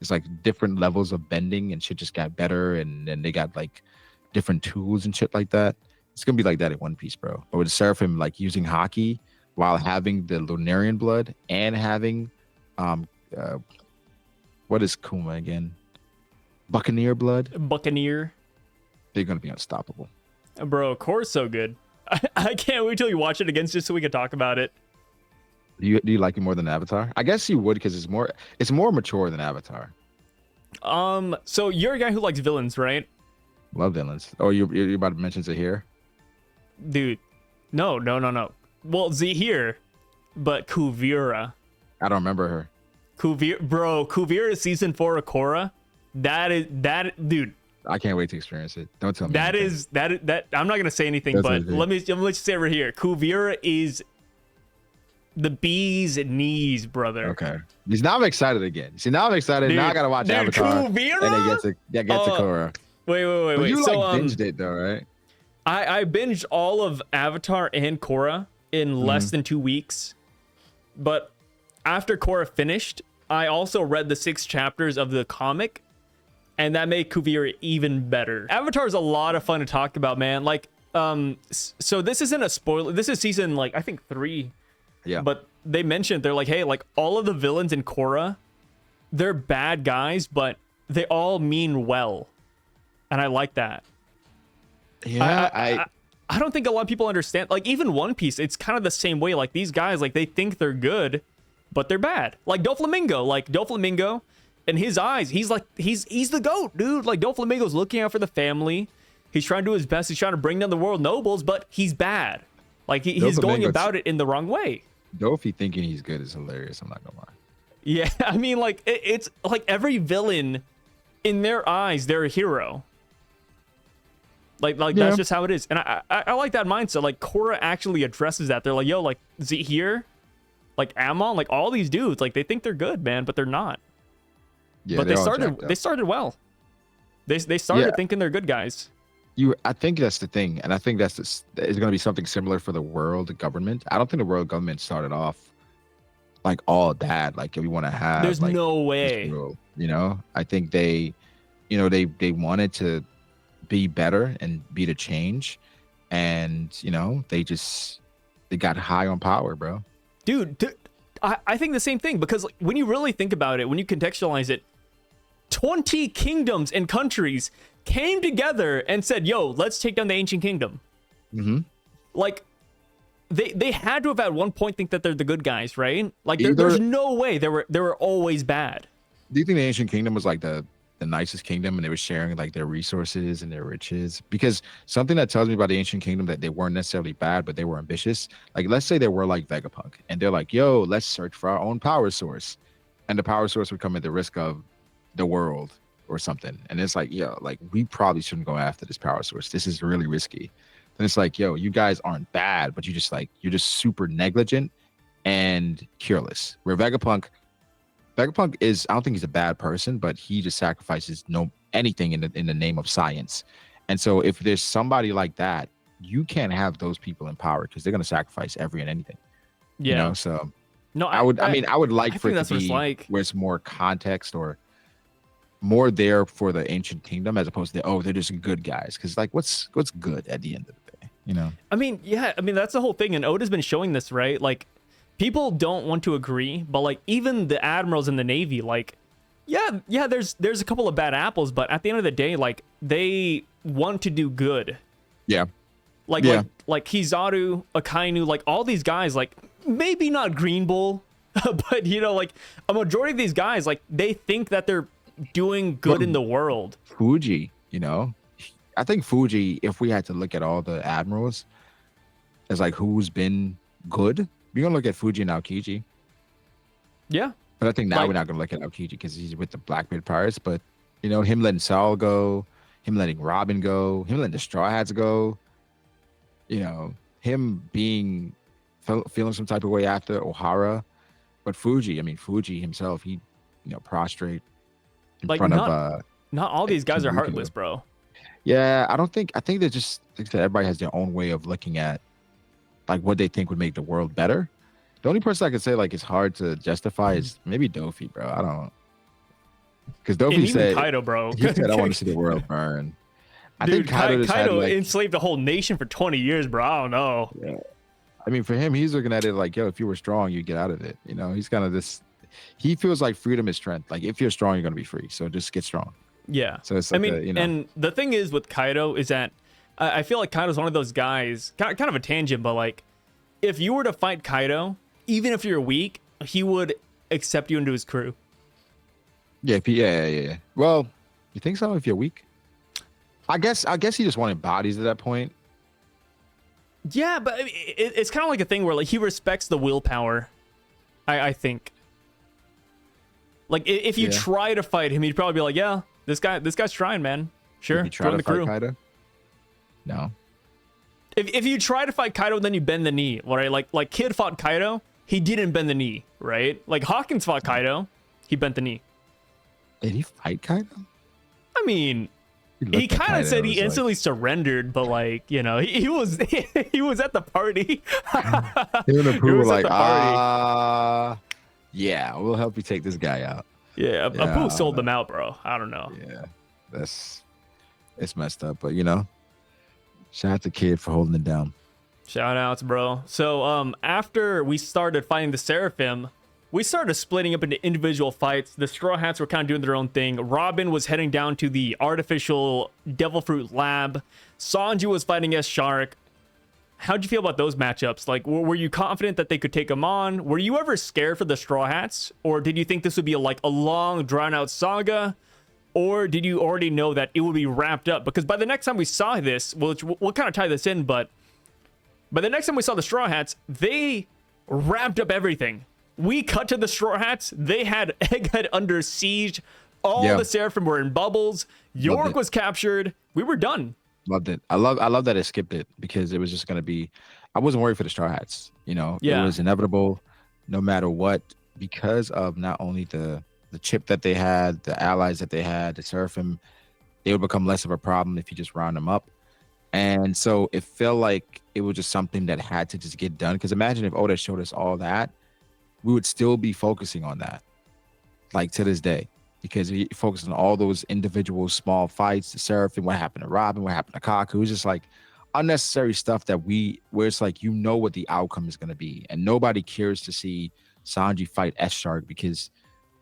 It's like different levels of bending and shit just got better, and then they got like different tools and shit like that. It's gonna be like that in One Piece, bro. But with Seraphim like using hockey while having the Lunarian blood and having what is Kuma again? Buccaneer blood? Buccaneer. They're gonna be unstoppable. Bro, Korra's so good. I can't wait till you watch it again just so we can talk about it. Do you like it more than Avatar? I guess you would, because it's more mature than Avatar. So you're a guy who likes villains, right? Love villains. Oh, you're about to mention Zahir? Dude, no. Well, Zahir, but Kuvira. I don't remember her. Kuvira season 4 of Korra. Dude. I can't wait to experience it. Don't tell me. That I'm not gonna say anything, but let me just say right here. Kuvira is the bee's knees, brother. Okay. Now I'm excited again. See, now I'm excited. Dude, now I gotta watch Avatar. Kuvira? And it gets to Korra. Wait. But you binged it though, right? I binged all of Avatar and Korra in less than 2 weeks. But after Korra finished, I also read the 6 chapters of the comic, and that made Kuvira even better. Avatar is a lot of fun to talk about, man. Like, so this isn't a spoiler. This is season, like, I think 3. Yeah. But they mentioned, they're like, hey, like, all of the villains in Korra, they're bad guys, but they all mean well. And I like that. Yeah, I don't think a lot of people understand. Like, even One Piece, it's kind of the same way. Like, these guys, like, they think they're good, but they're bad. Like Doflamingo, in his eyes, he's like, he's the GOAT, dude. Like, Doflamingo's looking out for the family. He's trying to do his best. He's trying to bring down the world nobles, but he's bad. Like, he's going about it in the wrong way. Dofi thinking he's good is hilarious. I'm not gonna lie. Yeah, I mean, like, it's like every villain, in their eyes, they're a hero. Like that's just how it is. And I like that mindset. Like, Korra actually addresses that. They're like, yo, like, Zahir, like, Amon, like, all these dudes, like, they think they're good, man, but they're not. Yeah, but they started well. They started thinking they're good guys. I think that's the thing, and I think it's going to be something similar for the world government. I don't think the world government started off like all that. Like, we want to have. There's like, no way. Rule, I think they wanted to be better and be the change, and they got high on power, bro. Dude, I think the same thing, because like, when you really think about it, when you contextualize it, 20 kingdoms and countries came together and said, yo, let's take down the ancient kingdom. Mm-hmm. Like, they had to have at one point think that they're the good guys, right? Like, there's no way they were always bad. Do you think the ancient kingdom was like the nicest kingdom, and they were sharing like their resources and their riches? Because something that tells me about the ancient kingdom, that they weren't necessarily bad, but they were ambitious. Like, let's say they were like Vegapunk, and they're like, yo, let's search for our own power source, and the power source would come at the risk of the world or something. And it's like, yo, like, we probably shouldn't go after this power source. This is really risky. Then it's like, yo, you guys aren't bad, but you're just super negligent and careless. Where Vegapunk is, I don't think he's a bad person, but he just sacrifices anything in the name of science. And so if there's somebody like that you can't have those people in power because they're gonna sacrifice every and anything. Yeah. You know, so No, I would like I for think it that's to what it's be like. where it's more context or more there for the ancient kingdom as opposed to they're just good guys. Because like what's good at the end of the day, you know? I mean, yeah, I mean that's the whole thing, and Oda's been showing this, right? Like, people don't want to agree, but like even the admirals in the Navy, like, yeah, there's a couple of bad apples, but at the end of the day, like they want to do good. Yeah. Like Kizaru, Akainu, like all these guys, like maybe not Green Bull, but you know, like a majority of these guys, like they think that they're doing good in the world. Fuji, you know, I think Fuji, if we had to look at all the admirals as like who's been good, we're gonna look at Fuji and Aokiji. Yeah. But I think now Like- we're not gonna look at Aokiji because he's with the Blackbeard Pirates. But you know, him letting Saul go, him letting Robin go, him letting the Straw Hats go, you know, him being feeling some type of way after Ohara. But Fuji himself, he, you know, prostrate in Like, front not- of Not all these guys are Kizaru. heartless, bro. Yeah, I think they're just like I said, everybody has their own way of looking at like what they think would make the world better. The only person I could say like it's hard to justify is maybe Dofi, bro. I don't, because And Dofi even said Kaido, bro. he said I want to see the world burn. I Dude, think Kaido, just had, Kaido like, enslaved a whole nation for 20 years, bro. I don't know. yeah. I mean, for him, he's looking at it like, yo, if you were strong, you get out of it. You know, he's kind of this. He feels like freedom is strength. Like if you're strong, you're gonna be free. So just get strong. Yeah. So it's I like mean, you know, and the thing is with Kaido is that I feel like Kaido's one of those guys, kind of a tangent, but like if you were to fight Kaido, even if you're weak, he would accept you into his crew. yeah. Well, you think so? If you're weak, I guess he just wanted bodies at that point. Yeah, but I mean, it's kind of like a thing where like he respects the willpower. I think. Like if you Yeah. try to fight him, he'd probably be like, "Yeah, this guy's trying, man. Sure, If you try join to the fight crew." Kaido? No. If you try to fight Kaido, then you bend the knee, right? Like Kid fought Kaido, he didn't bend the knee, right? Like Hawkins fought Kaido, he bent the knee. Did he fight Kaido? I mean, he looked at kind Kaido of said and he was like- instantly surrendered, but like, you know, he was he was at the party. Him and He Apu were was at like, the party. yeah, we'll help you take this guy out. Yeah, Yeah, Apu sold them out, bro. I don't know. Yeah, it's messed up, but you know, shout out to Kid for holding it down. Shout outs, bro. So after we started fighting the Seraphim, we started splitting up into individual fights. The Straw Hats were kind of doing their own thing. Robin was heading down to the artificial Devil Fruit lab. Sanji was fighting S Shark. How'd you feel about those matchups? Like, were you confident that they could take them on? Were you ever scared for the Straw Hats? Or did you think this would be like a long, drawn-out saga? Or did you already know that it would be wrapped up? Because by the next time we saw this, we'll kind of tie this in, but by the next time we saw the Straw Hats, they wrapped up everything. We cut to the Straw Hats. They had Egghead under siege. All Yeah. the Seraphim were in bubbles. York was captured. We were done. Loved it. I love that it skipped it because it was just gonna be. I wasn't worried for the Straw Hats. You know, Yeah. it was inevitable, no matter what, because of not only the chip that they had, the allies that they had, the Seraphim. They would become less of a problem if you just round them up. And so it felt like it was just something that had to just get done. Because imagine if Oda showed us all that, we would still be focusing on that, like to this day, because he focused on all those individual small fights, the Seraphim, what happened to Robin, what happened to Kaku. It was just like unnecessary stuff where it's like, you know what the outcome is going to be. And nobody cares to see Sanji fight S Shark because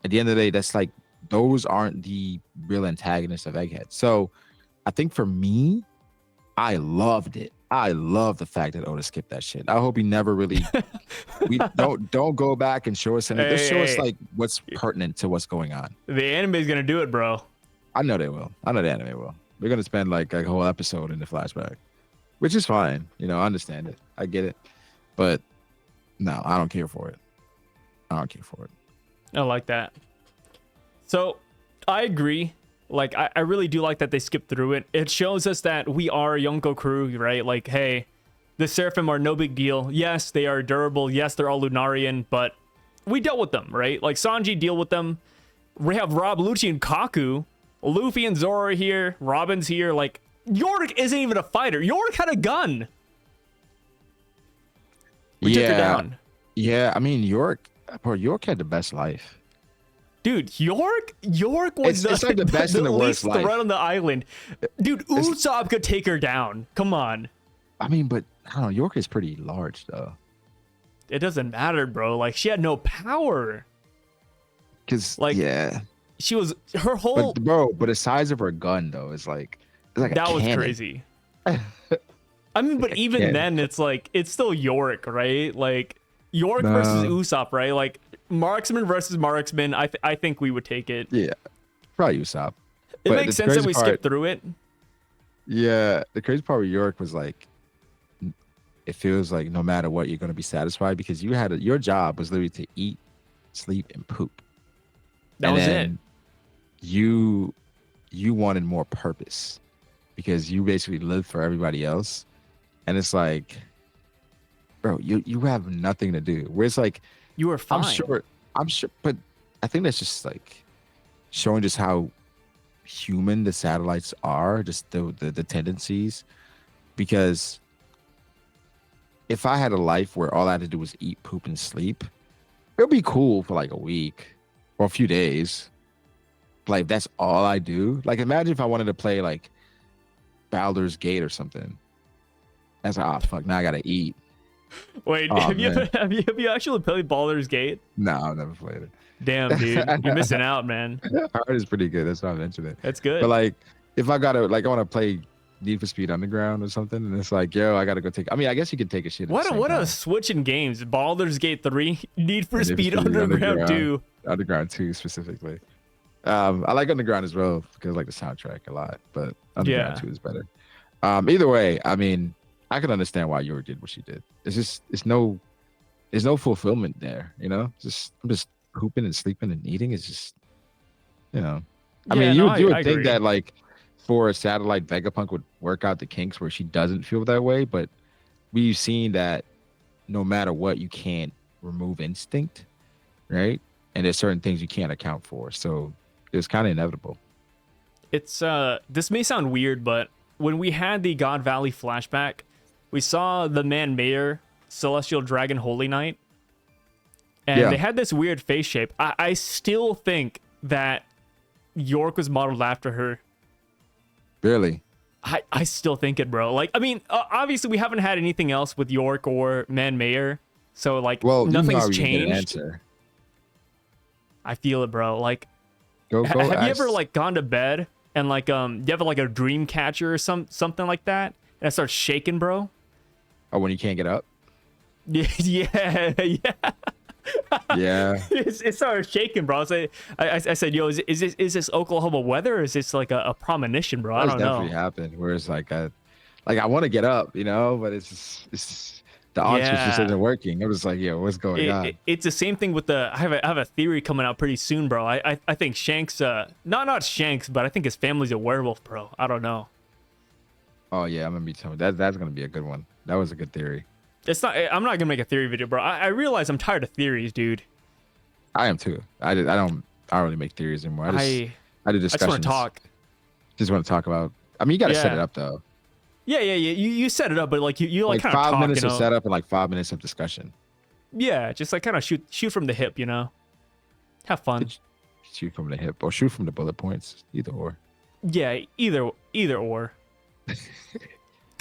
at the end of the day, that's like, those aren't the real antagonists of Egghead. So I think for me, I loved it. I love the fact that Oda skipped that shit. I hope he never really. We don't go back and show us anything. Just show us like what's pertinent to what's going on. The anime's gonna do it, bro. I know they will. I know the anime will. They're gonna spend like a whole episode in the flashback, which is fine. You know, I understand it. I get it. But no, I don't care for it. I don't care for it. I like that. So I agree. Like, I really do like that they skipped through it. It shows us that we are a Yonko crew, right? Like, hey, the Seraphim are no big deal. Yes, they are durable. Yes, they're all Lunarian, but we dealt with them, right? Like, Sanji deal with them. We have Rob, Lucci, and Kaku. Luffy and Zoro are here. Robin's here. Like, York isn't even a fighter. York had a gun. We took her down. Yeah, I mean, York had the best life. Dude, York was It's like the best and the worst least life. threat on the island. Dude, Usopp could take her down. Come on. I mean, but I don't know. York is pretty large, though. It doesn't matter, bro. Like, she had no power. Because, Like, yeah. She was, her whole... But the size of her gun, though, is like a that was cannon. crazy. I mean, but even then, it's like, it's still York, right? Like, York versus Usopp, right? Like, marksman versus marksman, I think we would take it. Yeah, probably Usopp. It makes sense that we skipped through it. Yeah, the crazy part with York was like, it feels like no matter what, you're going to be satisfied because your job was literally to eat, sleep, and poop. That was it. You wanted more purpose because you basically lived for everybody else. And it's like, bro, you have nothing to do. Where it's like, you were fine. I'm sure, but I think that's just like showing just how human the satellites are, just the tendencies. Because if I had a life where all I had to do was eat, poop, and sleep, it would be cool for like a week or a few days. Like, that's all I do. Like, imagine if I wanted to play like Baldur's Gate or something. That's like, oh fuck, now I gotta eat. Wait, have you actually played Baldur's Gate? No, I've never played it. Damn, dude, you're missing out, man. I heard it's pretty good. That's why I mentioned it. That's good. But like, if I gotta I want to play Need for Speed Underground or something, and it's like, yo, I gotta go take. I mean, I guess you could take a shit. What a switch in games. Baldur's Gate 3, Need for Speed Underground 2. Underground 2 specifically. I like Underground as well because I like the soundtrack a lot, but Underground 2 is better. Either way, I mean, I can understand why Yuri did what she did. There's no fulfillment there, you know. I'm just pooping and sleeping and eating. It's just, you know. I mean, you would think that like for a satellite, Vegapunk would work out the kinks where she doesn't feel that way, but we've seen that no matter what, you can't remove instinct, right? And there's certain things you can't account for, so it's kind of inevitable. It's this may sound weird, but when we had the God Valley flashback, we saw the man mayor, Celestial Dragon Holy Knight, and they had this weird face shape. I still think that York was modeled after her. Really? I still think it, bro. Like, I mean, obviously we haven't had anything else with York or man mayor, so like, nothing's changed. I feel it, bro. Like, have you ever like gone to bed and like you have like a dream catcher or something like that, and it starts shaking, bro? Oh, when you can't get up? Yeah. Yeah. It started shaking, bro. I said, yo, is this Oklahoma weather, or is this like a premonition, bro? I don't know. Definitely happened. Where it's like I want to get up, you know, but it's the arch just isn't working. It was like, yeah, what's going on? It's the same thing with I have a theory coming out pretty soon, bro. I think Shanks, not Shanks, but I think his family's a werewolf, bro. I don't know. Oh yeah, I'm gonna be telling you that's gonna be a good one. That was a good theory. It's not. I'm not gonna make a theory video, bro. I realize I'm tired of theories, dude. I am too. I don't really make theories anymore. I do discussions. I just want to talk. Just want to talk about. I mean, you got to set it up though. Yeah. You set it up, but like you like kind of 5 minutes of setup and like 5 minutes of discussion. Yeah, just like kind of shoot from the hip, you know. Have fun. Shoot from the hip or shoot from the bullet points, either or. Yeah, either or.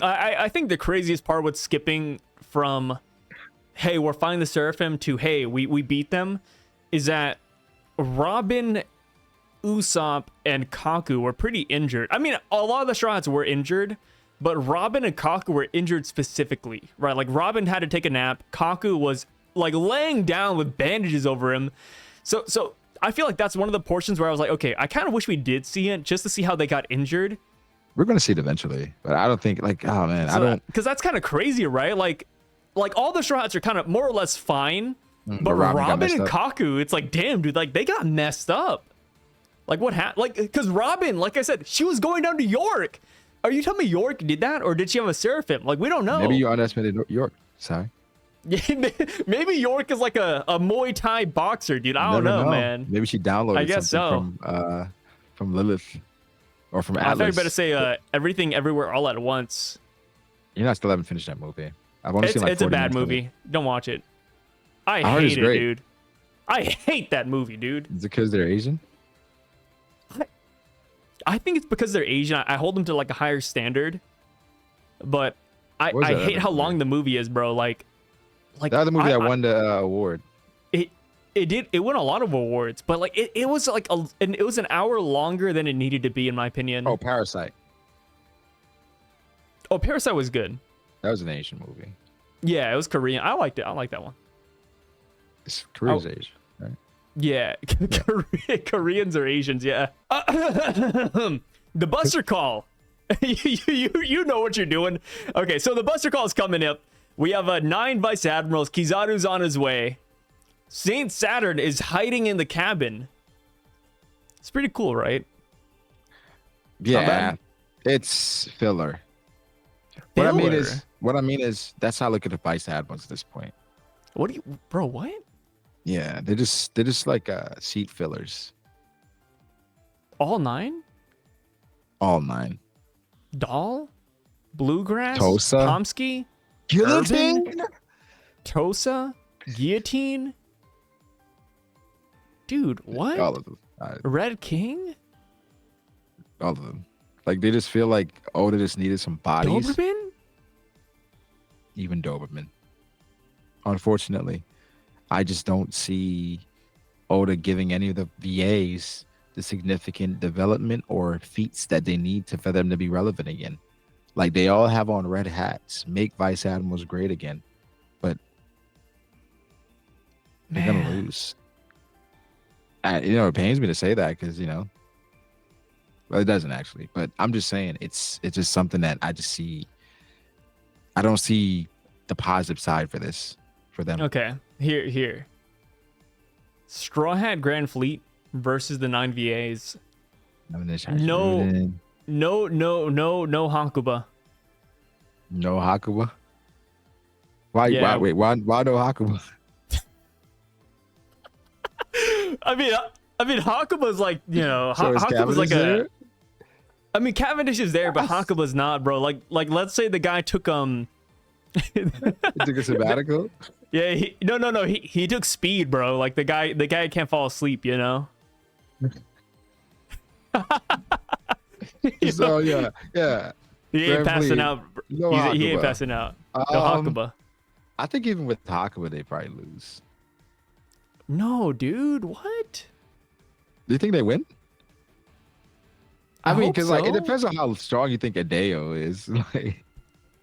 I think the craziest part with skipping from, hey, we're finding the Seraphim to, hey, we beat them, is that Robin, Usopp, and Kaku were pretty injured. I mean, a lot of the Straw Hats were injured, but Robin and Kaku were injured specifically, right? Like, Robin had to take a nap. Kaku was, like, laying down with bandages over him. So I feel like that's one of the portions where I was like, okay, I kind of wish we did see it just to see how they got injured. We're going to see it eventually, but I don't think, like, oh, man, I don't... Because that's kind of crazy, right? Like all the Straw Hats are kind of more or less fine, but Robin and Kaku, it's like, damn, dude, like, they got messed up. Like, what happened? Like, because Robin, like I said, she was going down to York. Are you telling me York did that, or did she have a Seraphim? Like, we don't know. Maybe you underestimated York. Sorry. Yeah, maybe York is like a Muay Thai boxer, dude. I don't know, man. Maybe she downloaded I guess something from Lilith or from I thought you Atlas. better say Everything Everywhere All at Once. You know, I still haven't finished that movie. I've only seen like It's a 40 bad minutes of it. movie. Don't watch it. I heard it's hate it, great. dude. I hate that movie, dude. Is it because they're Asian? I think it's because they're Asian. I hold them to like a higher standard. But I What was that hate other how movie? long the movie is, bro. Like The other movie that won the award. it won a lot of awards, but like it was like it was an hour longer than it needed to be, in my opinion. Oh, Parasite. Oh, Parasite was good. That was an Asian movie. Yeah, it was Korean. I liked it. I like that one. Korea's Oh. Asian, right? Yeah, Koreans are Asians. Yeah. The Buster Call. you know what you're doing. Okay, so the Buster Call is coming up. We have 9 Vice Admirals. Kizaru's on his way. Saint Saturn is hiding in the cabin. It's pretty cool, right? Yeah, bad. it's filler. What I mean is that's how I look at the Vice Admirals at this point. What do you, bro? What? Yeah, they're just like seat fillers. All 9? All 9. Doll, Bluegrass, Tosa. Tomsky, Guillotine. Tosa, Guillotine. Dude, what? All of them. Red King? All of them. Like they just feel like Oda just needed some bodies. Doberman? Even Doberman. Unfortunately, I just don't see Oda giving any of the VAs the significant development or feats that they need for them to be relevant again. Like they all have on red hats, make Vice Admirals great again, but they're gonna lose. It pains me to say that because well, it doesn't actually, but I'm just saying it's just something that I just see. I don't see the positive side for this for them. Okay, here. Straw Hat Grand Fleet versus the 9 VAs. No Hakuba. No Hakuba. Why? Yeah. Why no Hakuba? I mean, Hakuba's like, So is Hakuba's like Cavendish there? I mean, Cavendish is there, but Hakuba's not, bro. Like, let's say the guy took He took a sabbatical. Yeah, he took speed, bro. Like the guy can't fall asleep, you know. So yeah. He ain't Grand passing Fleet. out. No He ain't Hakuba. passing out. No Hakuba. I think even with Hakuba, they probably lose. No, dude. What? Do you think they win? I mean, hope because like it so. depends on how strong you think Hideo is. Like,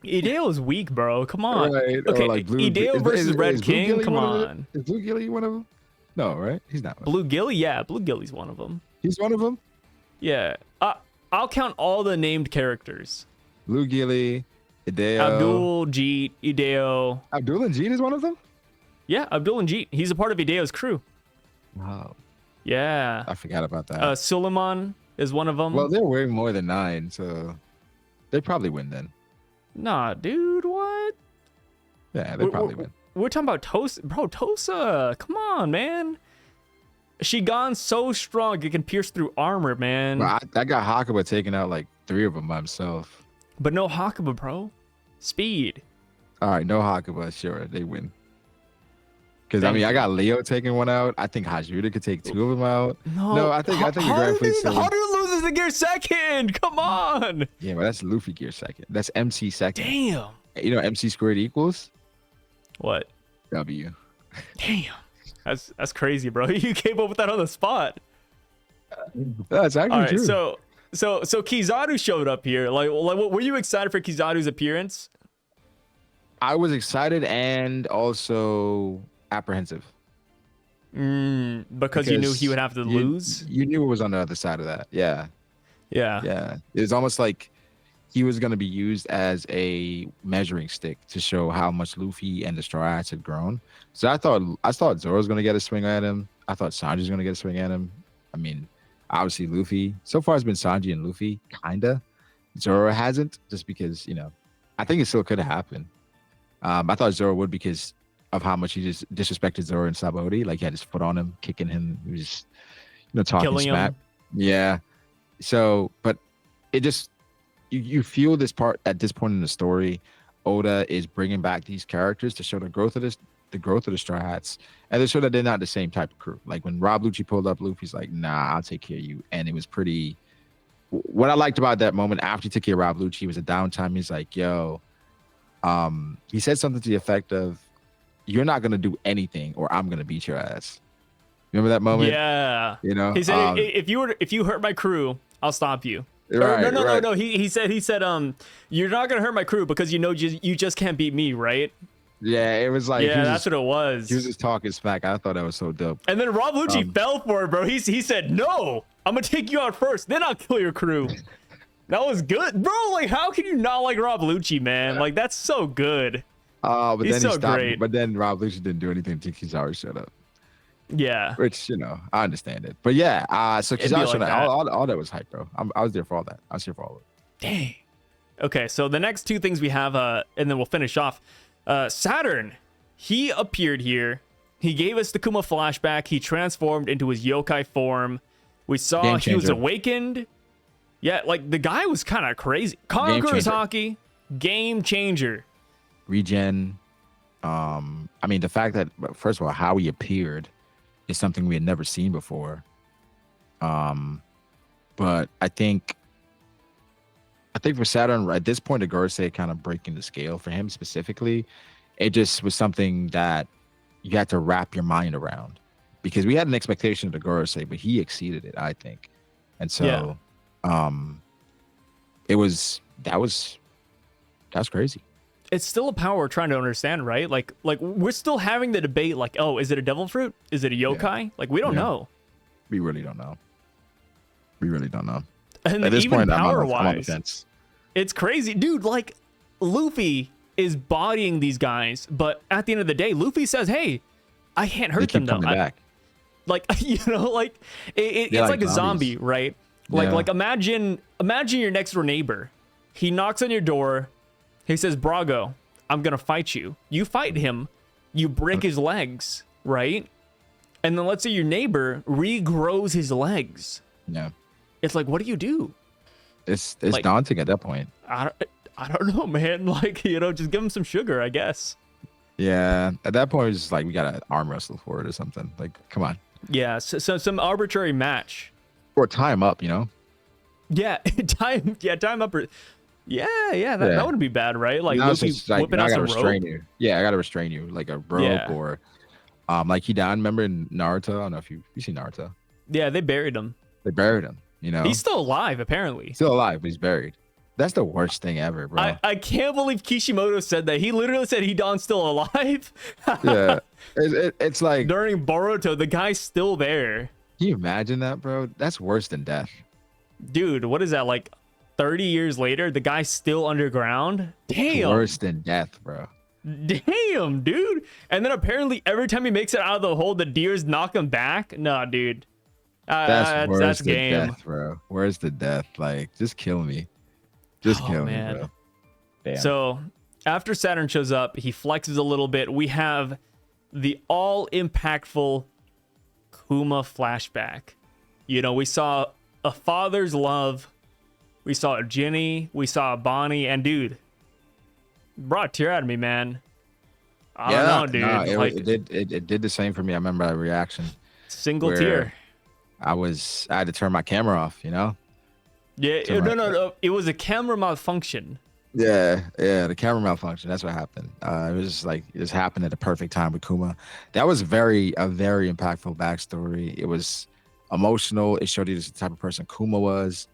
Hideo's weak, bro. Come on. right? Okay, Or like Hideo versus Red is Blue King. Gilly Come one of them? on. Is Blue Gilly one of them? No, right? He's not. Blue Gilly, yeah. Blue Gilly's one of them. He's one of them. Yeah. I'll count all the named characters. Blue Gilly, Hideo. Abdul, Jeet, Hideo. Abdul and Jeet is one of them. Yeah, Abdul and Jeet. He's a part of Hideo's crew. Wow, Yeah. I forgot about that. Suleiman is one of them. Well, they're way more than 9, so they probably win then. Nah, dude, what? Yeah, they probably win. We're talking about Tosa. Bro, Tosa. Come on, man. She gone so strong it can pierce through armor, man. But I got Hakuba taking out like 3 of them by himself. But no Hakuba, bro. Speed. All right, no Hakuba, sure, they win. Because I mean, I got Leo taking one out. I think Hajruda could take 2 of them out. No, I think the Grand Fleet's still. Haru loses the gear second. Come on. Yeah, but that's Luffy gear second. That's MC second. Damn. You know what MC squared equals? What? W. Damn. That's crazy, bro. You came up with that on the spot. That's actually All right, true. so Kizaru showed up here. Like, were you excited for Kizaru's appearance? I was excited and also apprehensive. Because you knew he would have to lose. You knew it was on the other side of that. Yeah. Yeah. Yeah. It was almost like he was going to be used as a measuring stick to show how much Luffy and the Straw Hats had grown. So I thought Zoro's going to get a swing at him. I thought Sanji's going to get a swing at him. I mean, obviously Luffy. So far it's been Sanji and Luffy, kinda. Zoro hasn't, just because, I think it still could have happened. I thought Zoro would because of how much he just disrespected Zoro and Sabaody. Like he had his foot on him, kicking him. He was just, talking Killing smack. him. Yeah. So, but it just you feel this part at this point in the story. Oda is bringing back these characters to show the growth of the Straw Hats, and to show that they're not the same type of crew. Like when Rob Lucci pulled up, Luffy's like, "Nah, I'll take care of you," and it was pretty. What I liked about that moment after he took care of Rob Lucci was a downtime. He's like, "Yo," he said something to the effect of, "You're not gonna do anything, or I'm gonna beat your ass." Remember that moment? Yeah. You know, He said, if you hurt my crew, I'll stop you. Right, No. He said, you're not gonna hurt my crew because you just can't beat me, right? Yeah, it was like, yeah, that's what it was. He was just talking smack. I thought that was so dope. And then Rob Lucci fell for it, bro. He said, "No, I'm gonna take you out first, then I'll kill your crew." That was good, bro. Like, how can you not like Rob Lucci, man? Like, that's so good. But He's then so he stopped. great. But then Rob Lucci didn't do anything until Kizaru showed up. Yeah. Which, you know, I understand it. But yeah, so Kizaru showed up. All that was hype, bro. I was there for all that. I was here for all of it. Dang. Okay, so the next two things we have, and then we'll finish off. Saturn, he appeared here. He gave us the Kuma flashback. He transformed into his yokai form. We saw he was awakened. Yeah, like the guy was kind of crazy. Conqueror's Hockey, game changer. Regen. I mean, the fact that, first of all, how he appeared is something we had never seen before. But I think for Saturn at this point, the Gorosei kind of breaking the scale for him specifically, it just was something that you had to wrap your mind around, because we had an expectation of the Gorosei, but he exceeded it, I think. And so, that's crazy. It's still a power we're trying to understand, right? Like we're still having the debate, like, oh, is it a devil fruit? Is it a yokai? Yeah. Like, we don't know. We really don't know. And at this point, power-wise, I'm on the fence. It's crazy, dude. Like, Luffy is bodying these guys, but at the end of the day, Luffy says, "Hey, I can't hurt them though." Like, you know, like it's like a zombie, right? Like imagine your next door neighbor. He knocks on your door. He says, "Brago, I'm gonna fight you." You fight him. You break his legs, right? And then let's say your neighbor regrows his legs. Yeah. It's like, what do you do? It's like, daunting at that point. I don't know, man. Like, you know, just give him some sugar, I guess. Yeah. At that point, it's just like, we got to arm wrestle for it or something. Like, come on. Yeah. So some arbitrary match. Or tie him up, you know? Yeah. Time up. That wouldn't be bad, right? Like, Luffy whipping out some rope. You. Yeah, I got to restrain you. Like a rope or like he died. Remember in Naruto? I don't know if you seen Naruto. Yeah, they buried him. You know, he's still alive, apparently. Still alive, but he's buried. That's the worst thing ever, bro. I can't believe Kishimoto said that. He literally said Hidan's still alive. Yeah, it's like during Boruto, the guy's still there. Can you imagine that, bro? That's worse than death. Dude, what is that, like 30 years later? The guy's still underground? Damn. Worse than death, bro. Damn, dude. And then apparently every time he makes it out of the hole, the deers knock him back. Nah, dude. That's worse than death, bro. Where's the death? Like, just kill me. Just kill me, bro. Damn. So after Saturn shows up, he flexes a little bit. We have the all-impactful Kuma flashback. You know, we saw a father's love. We saw a Ginny. We saw a Bonnie. And, dude, brought a tear out of me, man. I don't know, dude. No, it did the same for me. I remember that reaction. Single tear. I had to turn my camera off, you know? Yeah, no. It was a camera malfunction. Yeah, the camera malfunction. That's what happened. It was just like, it just happened at the perfect time with Kuma. That was a very impactful backstory. It was emotional. It showed you the type of person Kuma was.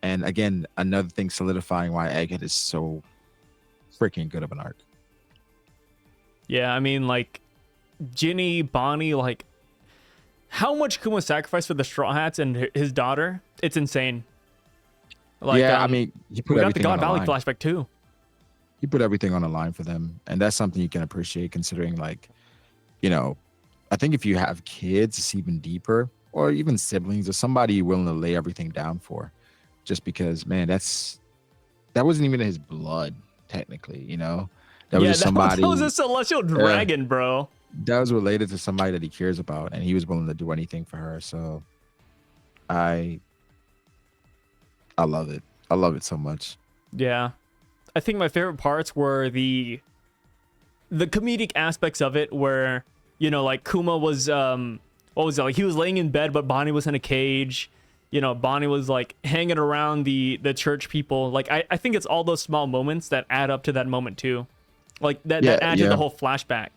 And again, another thing solidifying why Egghead is so freaking good of an arc. Yeah, I mean, like, Ginny, Bonnie, like, how much Kuma sacrificed for the Straw Hats and his daughter? It's insane. Like, yeah, I mean, he put everything on the line. We got the God Valley flashback too. He put everything on the line for them, and that's something you can appreciate, considering, like, you know, I think if you have kids, it's even deeper, or even siblings, or somebody you're willing to lay everything down for, just because, man, that wasn't even his blood, technically, you know. That was somebody. That was a celestial dragon, bro. That was related to somebody that he cares about, and he was willing to do anything for her. So I love it. I love it so much. Yeah. I think my favorite parts were the comedic aspects of it, where, you know, like Kuma was what was it, like he was laying in bed but Bonnie was in a cage. You know, Bonnie was like hanging around the church people. Like I think it's all those small moments that add up to that moment too, like that add to the whole flashback.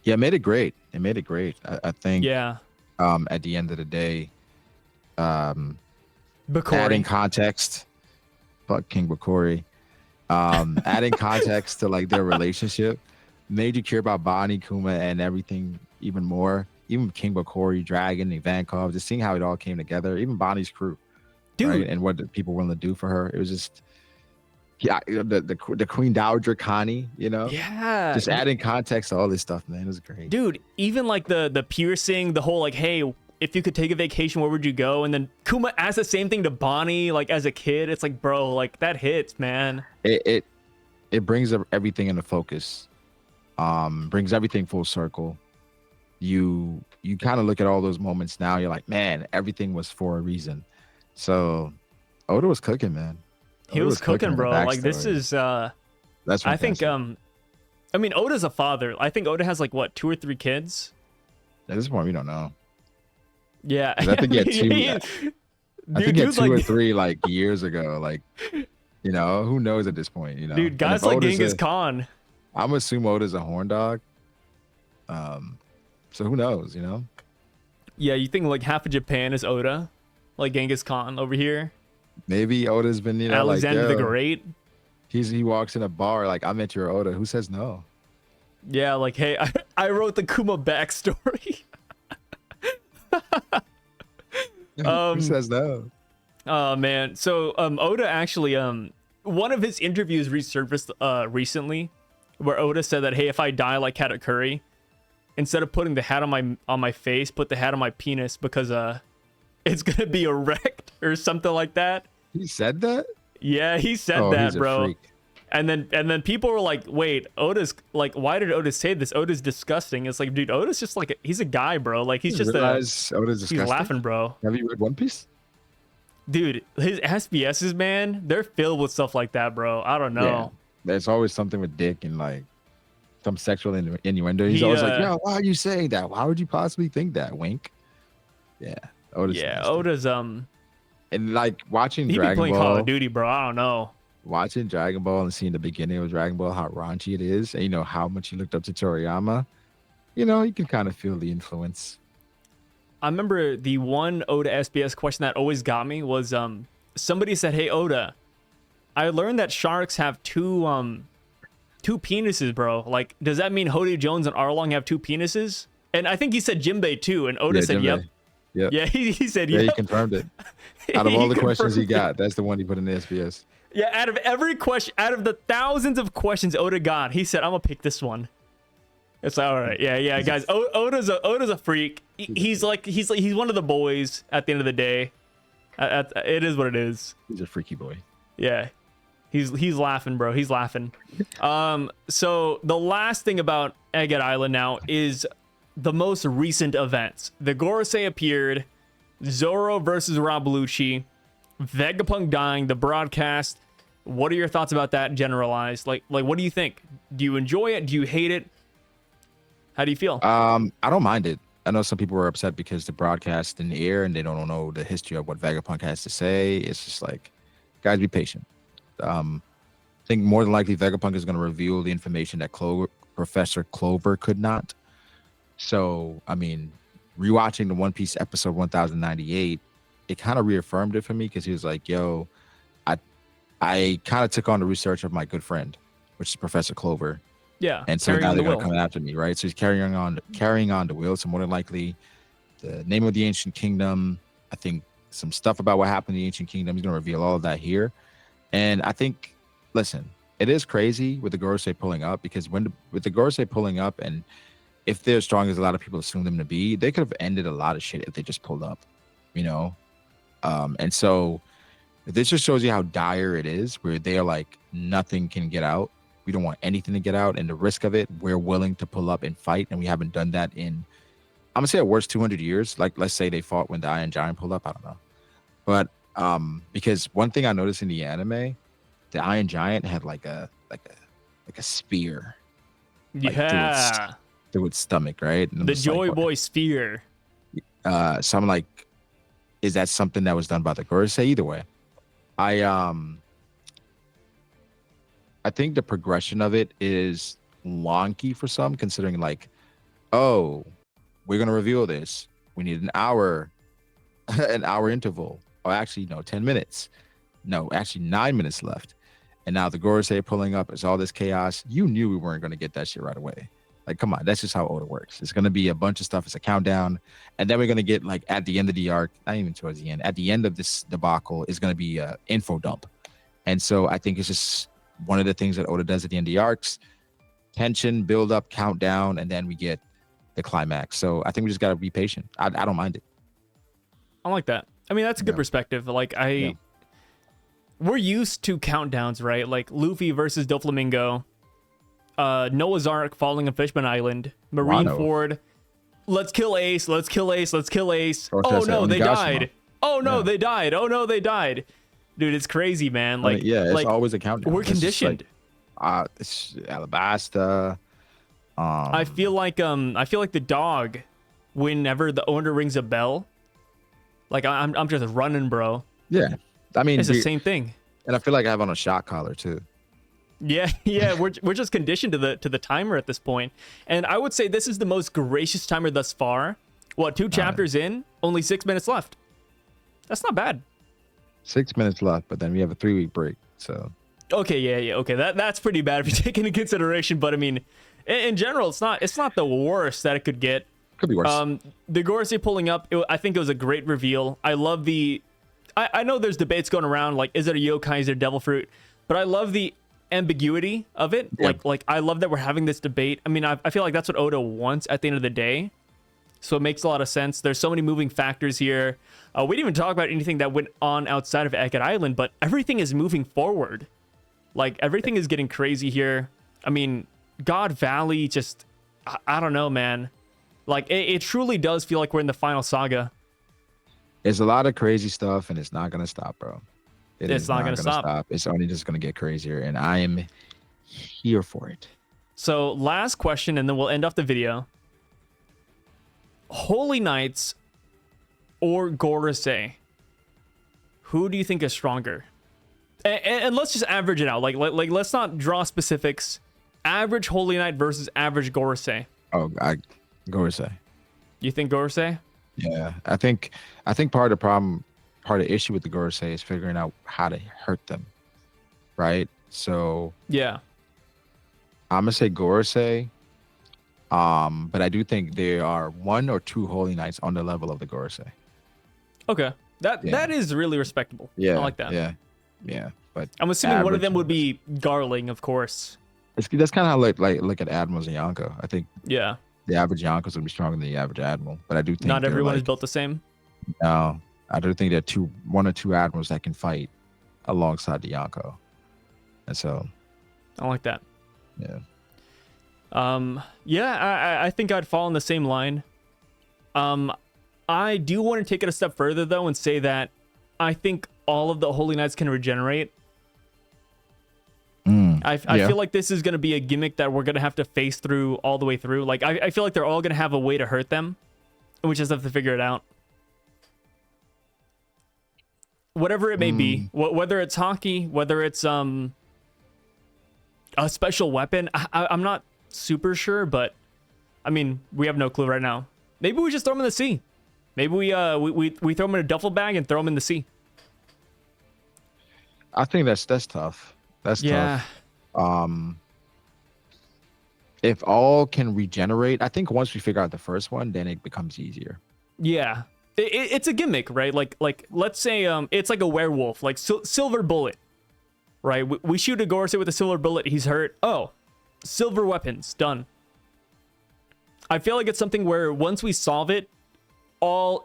Yeah, it made it great. It made it great. I think Yeah. at the end of the day, adding Bakori. context, fuck King Bakori, adding context to like their relationship made you care about Bonnie, Kuma, and everything even more. Even King Bakori, Dragon, Ivankov, just seeing how it all came together. Even Bonnie's crew, Dude. right? And what the people were willing to do for her. It was just, yeah, the Queen Dowager Connie, you know, Yeah. just adding context to all this stuff, man. It was great. Dude, even like the piercing, the whole like, hey, if you could take a vacation, where would you go? And then Kuma asked the same thing to Bonnie, like as a kid. It's like, bro, like that hits, man. It brings everything into focus. Brings everything full circle. You kind of look at all those moments now, you're like, man, everything was for a reason. So Oda was cooking, man. He was cooking, bro. Like this is that's fantastic. I think I mean, Oda's a father. I think Oda has like what, 2 or 3 kids? At this point we don't know. Yeah. I think he had two. I think he had 2 like, or 3 like years ago. Like, you know, who knows at this point, you know. Dude, guys like Genghis Khan. I'm assuming Oda's a horn dog. So who knows, you know? Yeah, you think like half of Japan is Oda? Like Genghis Khan over here? Maybe Oda's been, you know, Alexander like, the Great? He walks in a bar like, I met your Oda. Who says no? Yeah, like, hey, I wrote the Kuma backstory. Who says no? Oh man. So Oda actually one of his interviews resurfaced recently, where Oda said that, hey, if I die like Katakuri, instead of putting the hat on my face, put the hat on my penis, because it's gonna be erect or something like that. He said that? Yeah, he said that, he's a bro. freak. And then people were like, wait, Oda's like, why did Oda say this? Oda's disgusting. It's like, dude, Oda's just like, he's a guy, bro. Like he's just Oda's disgusting? he's laughing, bro. Have you read One Piece? Dude, his SBSs, man, they're filled with stuff like that, bro. I don't know. Yeah. There's always something with dick and like some sexual innuendo. He's always like, yo, why are you saying that? Why would you possibly think that? Wink. Yeah. Oda's nasty. Oda's and like watching he be Dragon playing Ball. Call of Duty, bro. I don't know. Watching Dragon Ball and seeing the beginning of Dragon Ball, how raunchy it is, and you know how much he looked up to Toriyama, you know, you can kind of feel the influence. I remember the one Oda SBS question that always got me was somebody said, hey Oda, I learned that sharks have two penises, bro. Like, does that mean Hody Jones and Arlong have 2 penises? And I think he said Jinbei too, and Oda said Jinbei. Yep. Yeah, he said Yeah, yep. he confirmed it. Out of all the questions he got, that's the one he put in the SBS. Yeah, out of every question, out of the thousands of questions Oda got, he said, I'm gonna pick this one. It's like, all right, yeah, guys. Oda's a freak. He's one of the boys at the end of the day. It is what it is. He's a freaky boy. Yeah. He's laughing, bro. He's laughing. So the last thing about Egghead Island now is the most recent events. The Gorosei appeared, Zoro versus Rob Lucci, Vegapunk dying, the broadcast. What are your thoughts about that generalized? Like what do you think? Do you enjoy it? Do you hate it? How do you feel? I don't mind it. I know some people were upset because the broadcast in the air and they don't know the history of what Vegapunk has to say. It's just like, guys, be patient. I think more than likely Vegapunk is going to reveal the information that Professor Clover could not. So, I mean, rewatching the One Piece episode 1098, it kind of reaffirmed it for me because he was like, yo, I kind of took on the research of my good friend, which is Professor Clover. Yeah. And so now they're going to come after me, right? So he's carrying on the will. So more than likely, the name of the ancient kingdom, I think some stuff about what happened in the ancient kingdom, he's going to reveal all of that here. And I think, listen, it is crazy with the Gorosei pulling up, because with the Gorosei pulling up, and if they're as strong as a lot of people assume them to be, they could have ended a lot of shit if they just pulled up, you know? And so this just shows you how dire it is, where they are like, nothing can get out. We don't want anything to get out, and the risk of it, we're willing to pull up and fight. And we haven't done that in, I'm gonna say at worst 200 years. Like, let's say they fought when the Iron Giant pulled up. I don't know. But Because one thing I noticed in the anime, the Iron Giant had like a spear like Yeah. through its stomach, right? And I'm The just like, Joy what? Boy Sphere. So I'm like, is that something that was done by the Gorosei? Either way, I um I think the progression of it is wonky for some, considering like, oh, we're gonna reveal this. We need an hour, an hour interval. Oh, actually, no, 10 minutes. No, actually 9 minutes left. And now the Gorosei pulling up. It's all this chaos. You knew we weren't gonna get that shit right away. Like, come on, that's just how Oda works. It's gonna be a bunch of stuff. It's a countdown, and then we're gonna get like at the end of the arc, not even towards the end. At the end of this debacle is gonna be a info dump, and so I think it's just one of the things that Oda does at the end of the arcs: tension, build up, countdown, and then we get the climax. So I think we just gotta be patient. I don't mind it. I like that. I mean, that's a good Yeah. perspective. Like Yeah. we're used to countdowns, right? Like Luffy versus Doflamingo, Noah's Ark falling on Fishman Island, Wano. Marineford. Let's kill Ace. Let's kill Ace. Let's kill Ace. Or should Oh I say no, they Onigashima? died. Oh no, Yeah. they died. Oh no, they died. Dude, it's crazy, man. I mean, Like, yeah, it's like always a countdown. we're It's just conditioned. like, it's Alabasta. I feel like the dog, whenever the owner rings a bell, like I'm just running, bro. Yeah, I mean, It's the same thing. and I feel like I have on a shot collar too. Yeah, we're just conditioned to the timer at this point. And I would say this is the most gracious timer thus far. What, 2 chapters in, only 6 minutes left. That's not bad. 6 minutes left, but then we have a 3-week break. So Okay, yeah, okay. That's pretty bad if you take into consideration, but I mean, in general, it's not the worst that it could get. could be worse. The Gorosei pulling up, I think it was a great reveal. I love the I know there's debates going around, like, is it a yokai, is it a devil fruit? But I love the ambiguity of it. Yeah. Like I love that we're having this debate. I mean, I feel like that's what Oda wants at the end of the day. So it makes a lot of sense. There's so many moving factors here. We didn't even talk about anything that went on outside of Egghead Island, but everything is moving forward. Like, everything is getting crazy here. I mean, God Valley, just, I don't know, man. Like, it truly does feel like we're in the final saga. There's a lot of crazy stuff, and it's not gonna stop, bro. It's not gonna stop. It's only just gonna get crazier, and I am here for it. So, last question, and then we'll end off the video. Holy Knights or Gorosei? Who do you think is stronger? And let's just average it out. Like let's not draw specifics. Average Holy Knight versus average Gorosei. Oh, Gorosei. You think Gorosei? Yeah, I think part of the problem, part of the issue with the Gorosei is figuring out how to hurt them, right? So Yeah. I'm gonna say Gorosei, but I do think there are 1 or 2 Holy Knights on the level of the Gorosei. Okay. Yeah. That is really respectable. Yeah, I like that. Yeah. But I'm assuming one of average them would Gorosei. be Garling, of course. That's kind of how look at Admirals and Yonko. I think Yeah. the average Yonkos would be stronger than the average Admiral, but I do think Not they're, everyone is like, built the same. No, I do think there are 1 or 2 Admirals that can fight alongside the Yonko, and so I like that. yeah. Yeah, I think I'd fall in the same line. I do want to take it a step further, though, and say that I think all of the Holy Knights can regenerate. I Yeah. feel like this is going to be a gimmick that we're going to have to face through all the way through. Like, I feel like they're all going to have a way to hurt them, and we just have to figure it out. Whatever it may be, whether it's hockey, whether it's a special weapon, I'm not super sure, but I mean, we have no clue right now. Maybe we just throw them in the sea. Maybe we throw them in a duffel bag and throw them in the sea. I think that's tough. That's Yeah. tough. If all can regenerate, I think once we figure out the first one, then it becomes easier. Yeah. It's a gimmick, right? Like let's say it's like a werewolf, like silver bullet, right? We shoot a Gorosei with a silver bullet, he's hurt. Oh, silver weapons, done. I feel like it's something where once we solve it,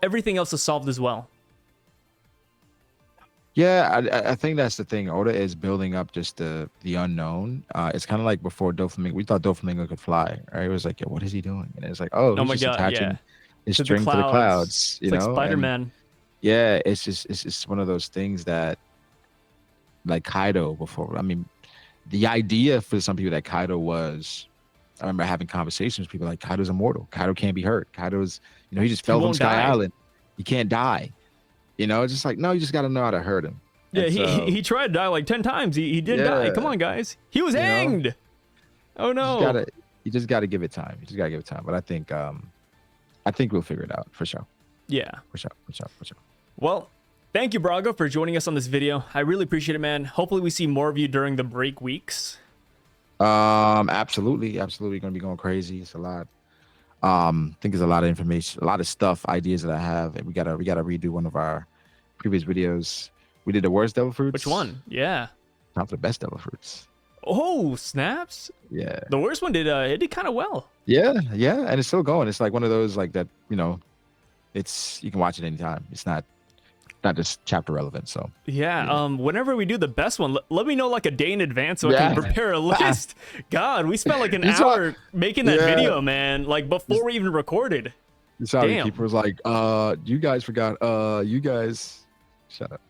everything else is solved as well. Yeah, I think that's the thing. Oda is building up just the unknown. It's kind of like before Doflamingo. We thought Doflamingo could fly, right? It was like, yeah, what is he doing? And it's like, oh, Oh he's my just God, attaching yeah. his To the string to the clouds. It's like Spider-Man. Yeah, it's just one of those things that, like Kaido before. I mean, the idea for some people that Kaido was, I remember having conversations with people like Kaido's immortal. Kaido can't be hurt. Kaido's, he just He fell from won't Sky die. Island. He can't die. It's just like, no, you just got to know how to hurt him. Yeah, And so, he tried to die like 10 times. He didn't die. Come yeah, on, guys. He was you know, hanged. Oh you just no. gotta, you just gotta give it time. You just gotta give it time. But I think we'll figure it out for sure. Yeah. For sure. For sure. For sure. Well, thank you, Brago, for joining us on this video. I really appreciate it, man. Hopefully we see more of you during the break weeks. Absolutely gonna be going crazy. It's a lot. I think there's a lot of information, a lot of stuff, ideas that I have, and we gotta redo one of our previous videos. We did the worst devil fruits. Which one? Yeah. Time for the best devil fruits. Oh, snaps. Yeah. The worst one it did kind of well. Yeah, and it's still going. It's like one of those like that, it's, you can watch it anytime. It's not just chapter relevant. So Yeah. Whenever we do the best one, let me know like a day in advance so I can prepare a list. God, we spent like an hour making that video, man. Like before we even recorded. Sorry, keeper was like, you guys forgot. You guys, shut up.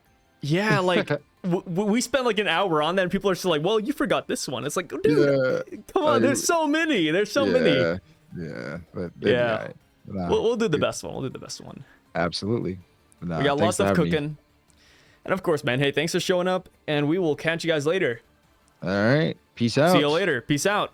Yeah, like we spent like an hour on that, and people are still like, "Well, you forgot this one." It's like, dude, come on. There's so many. There's so many. Yeah. But Yeah. Nah, We'll do the best one. We'll do the best one. Absolutely. Nah, We got lots of having me. cooking. And of course, man, hey, thanks for showing up, and we will catch you guys later. All right. Peace out. See you later. Peace out.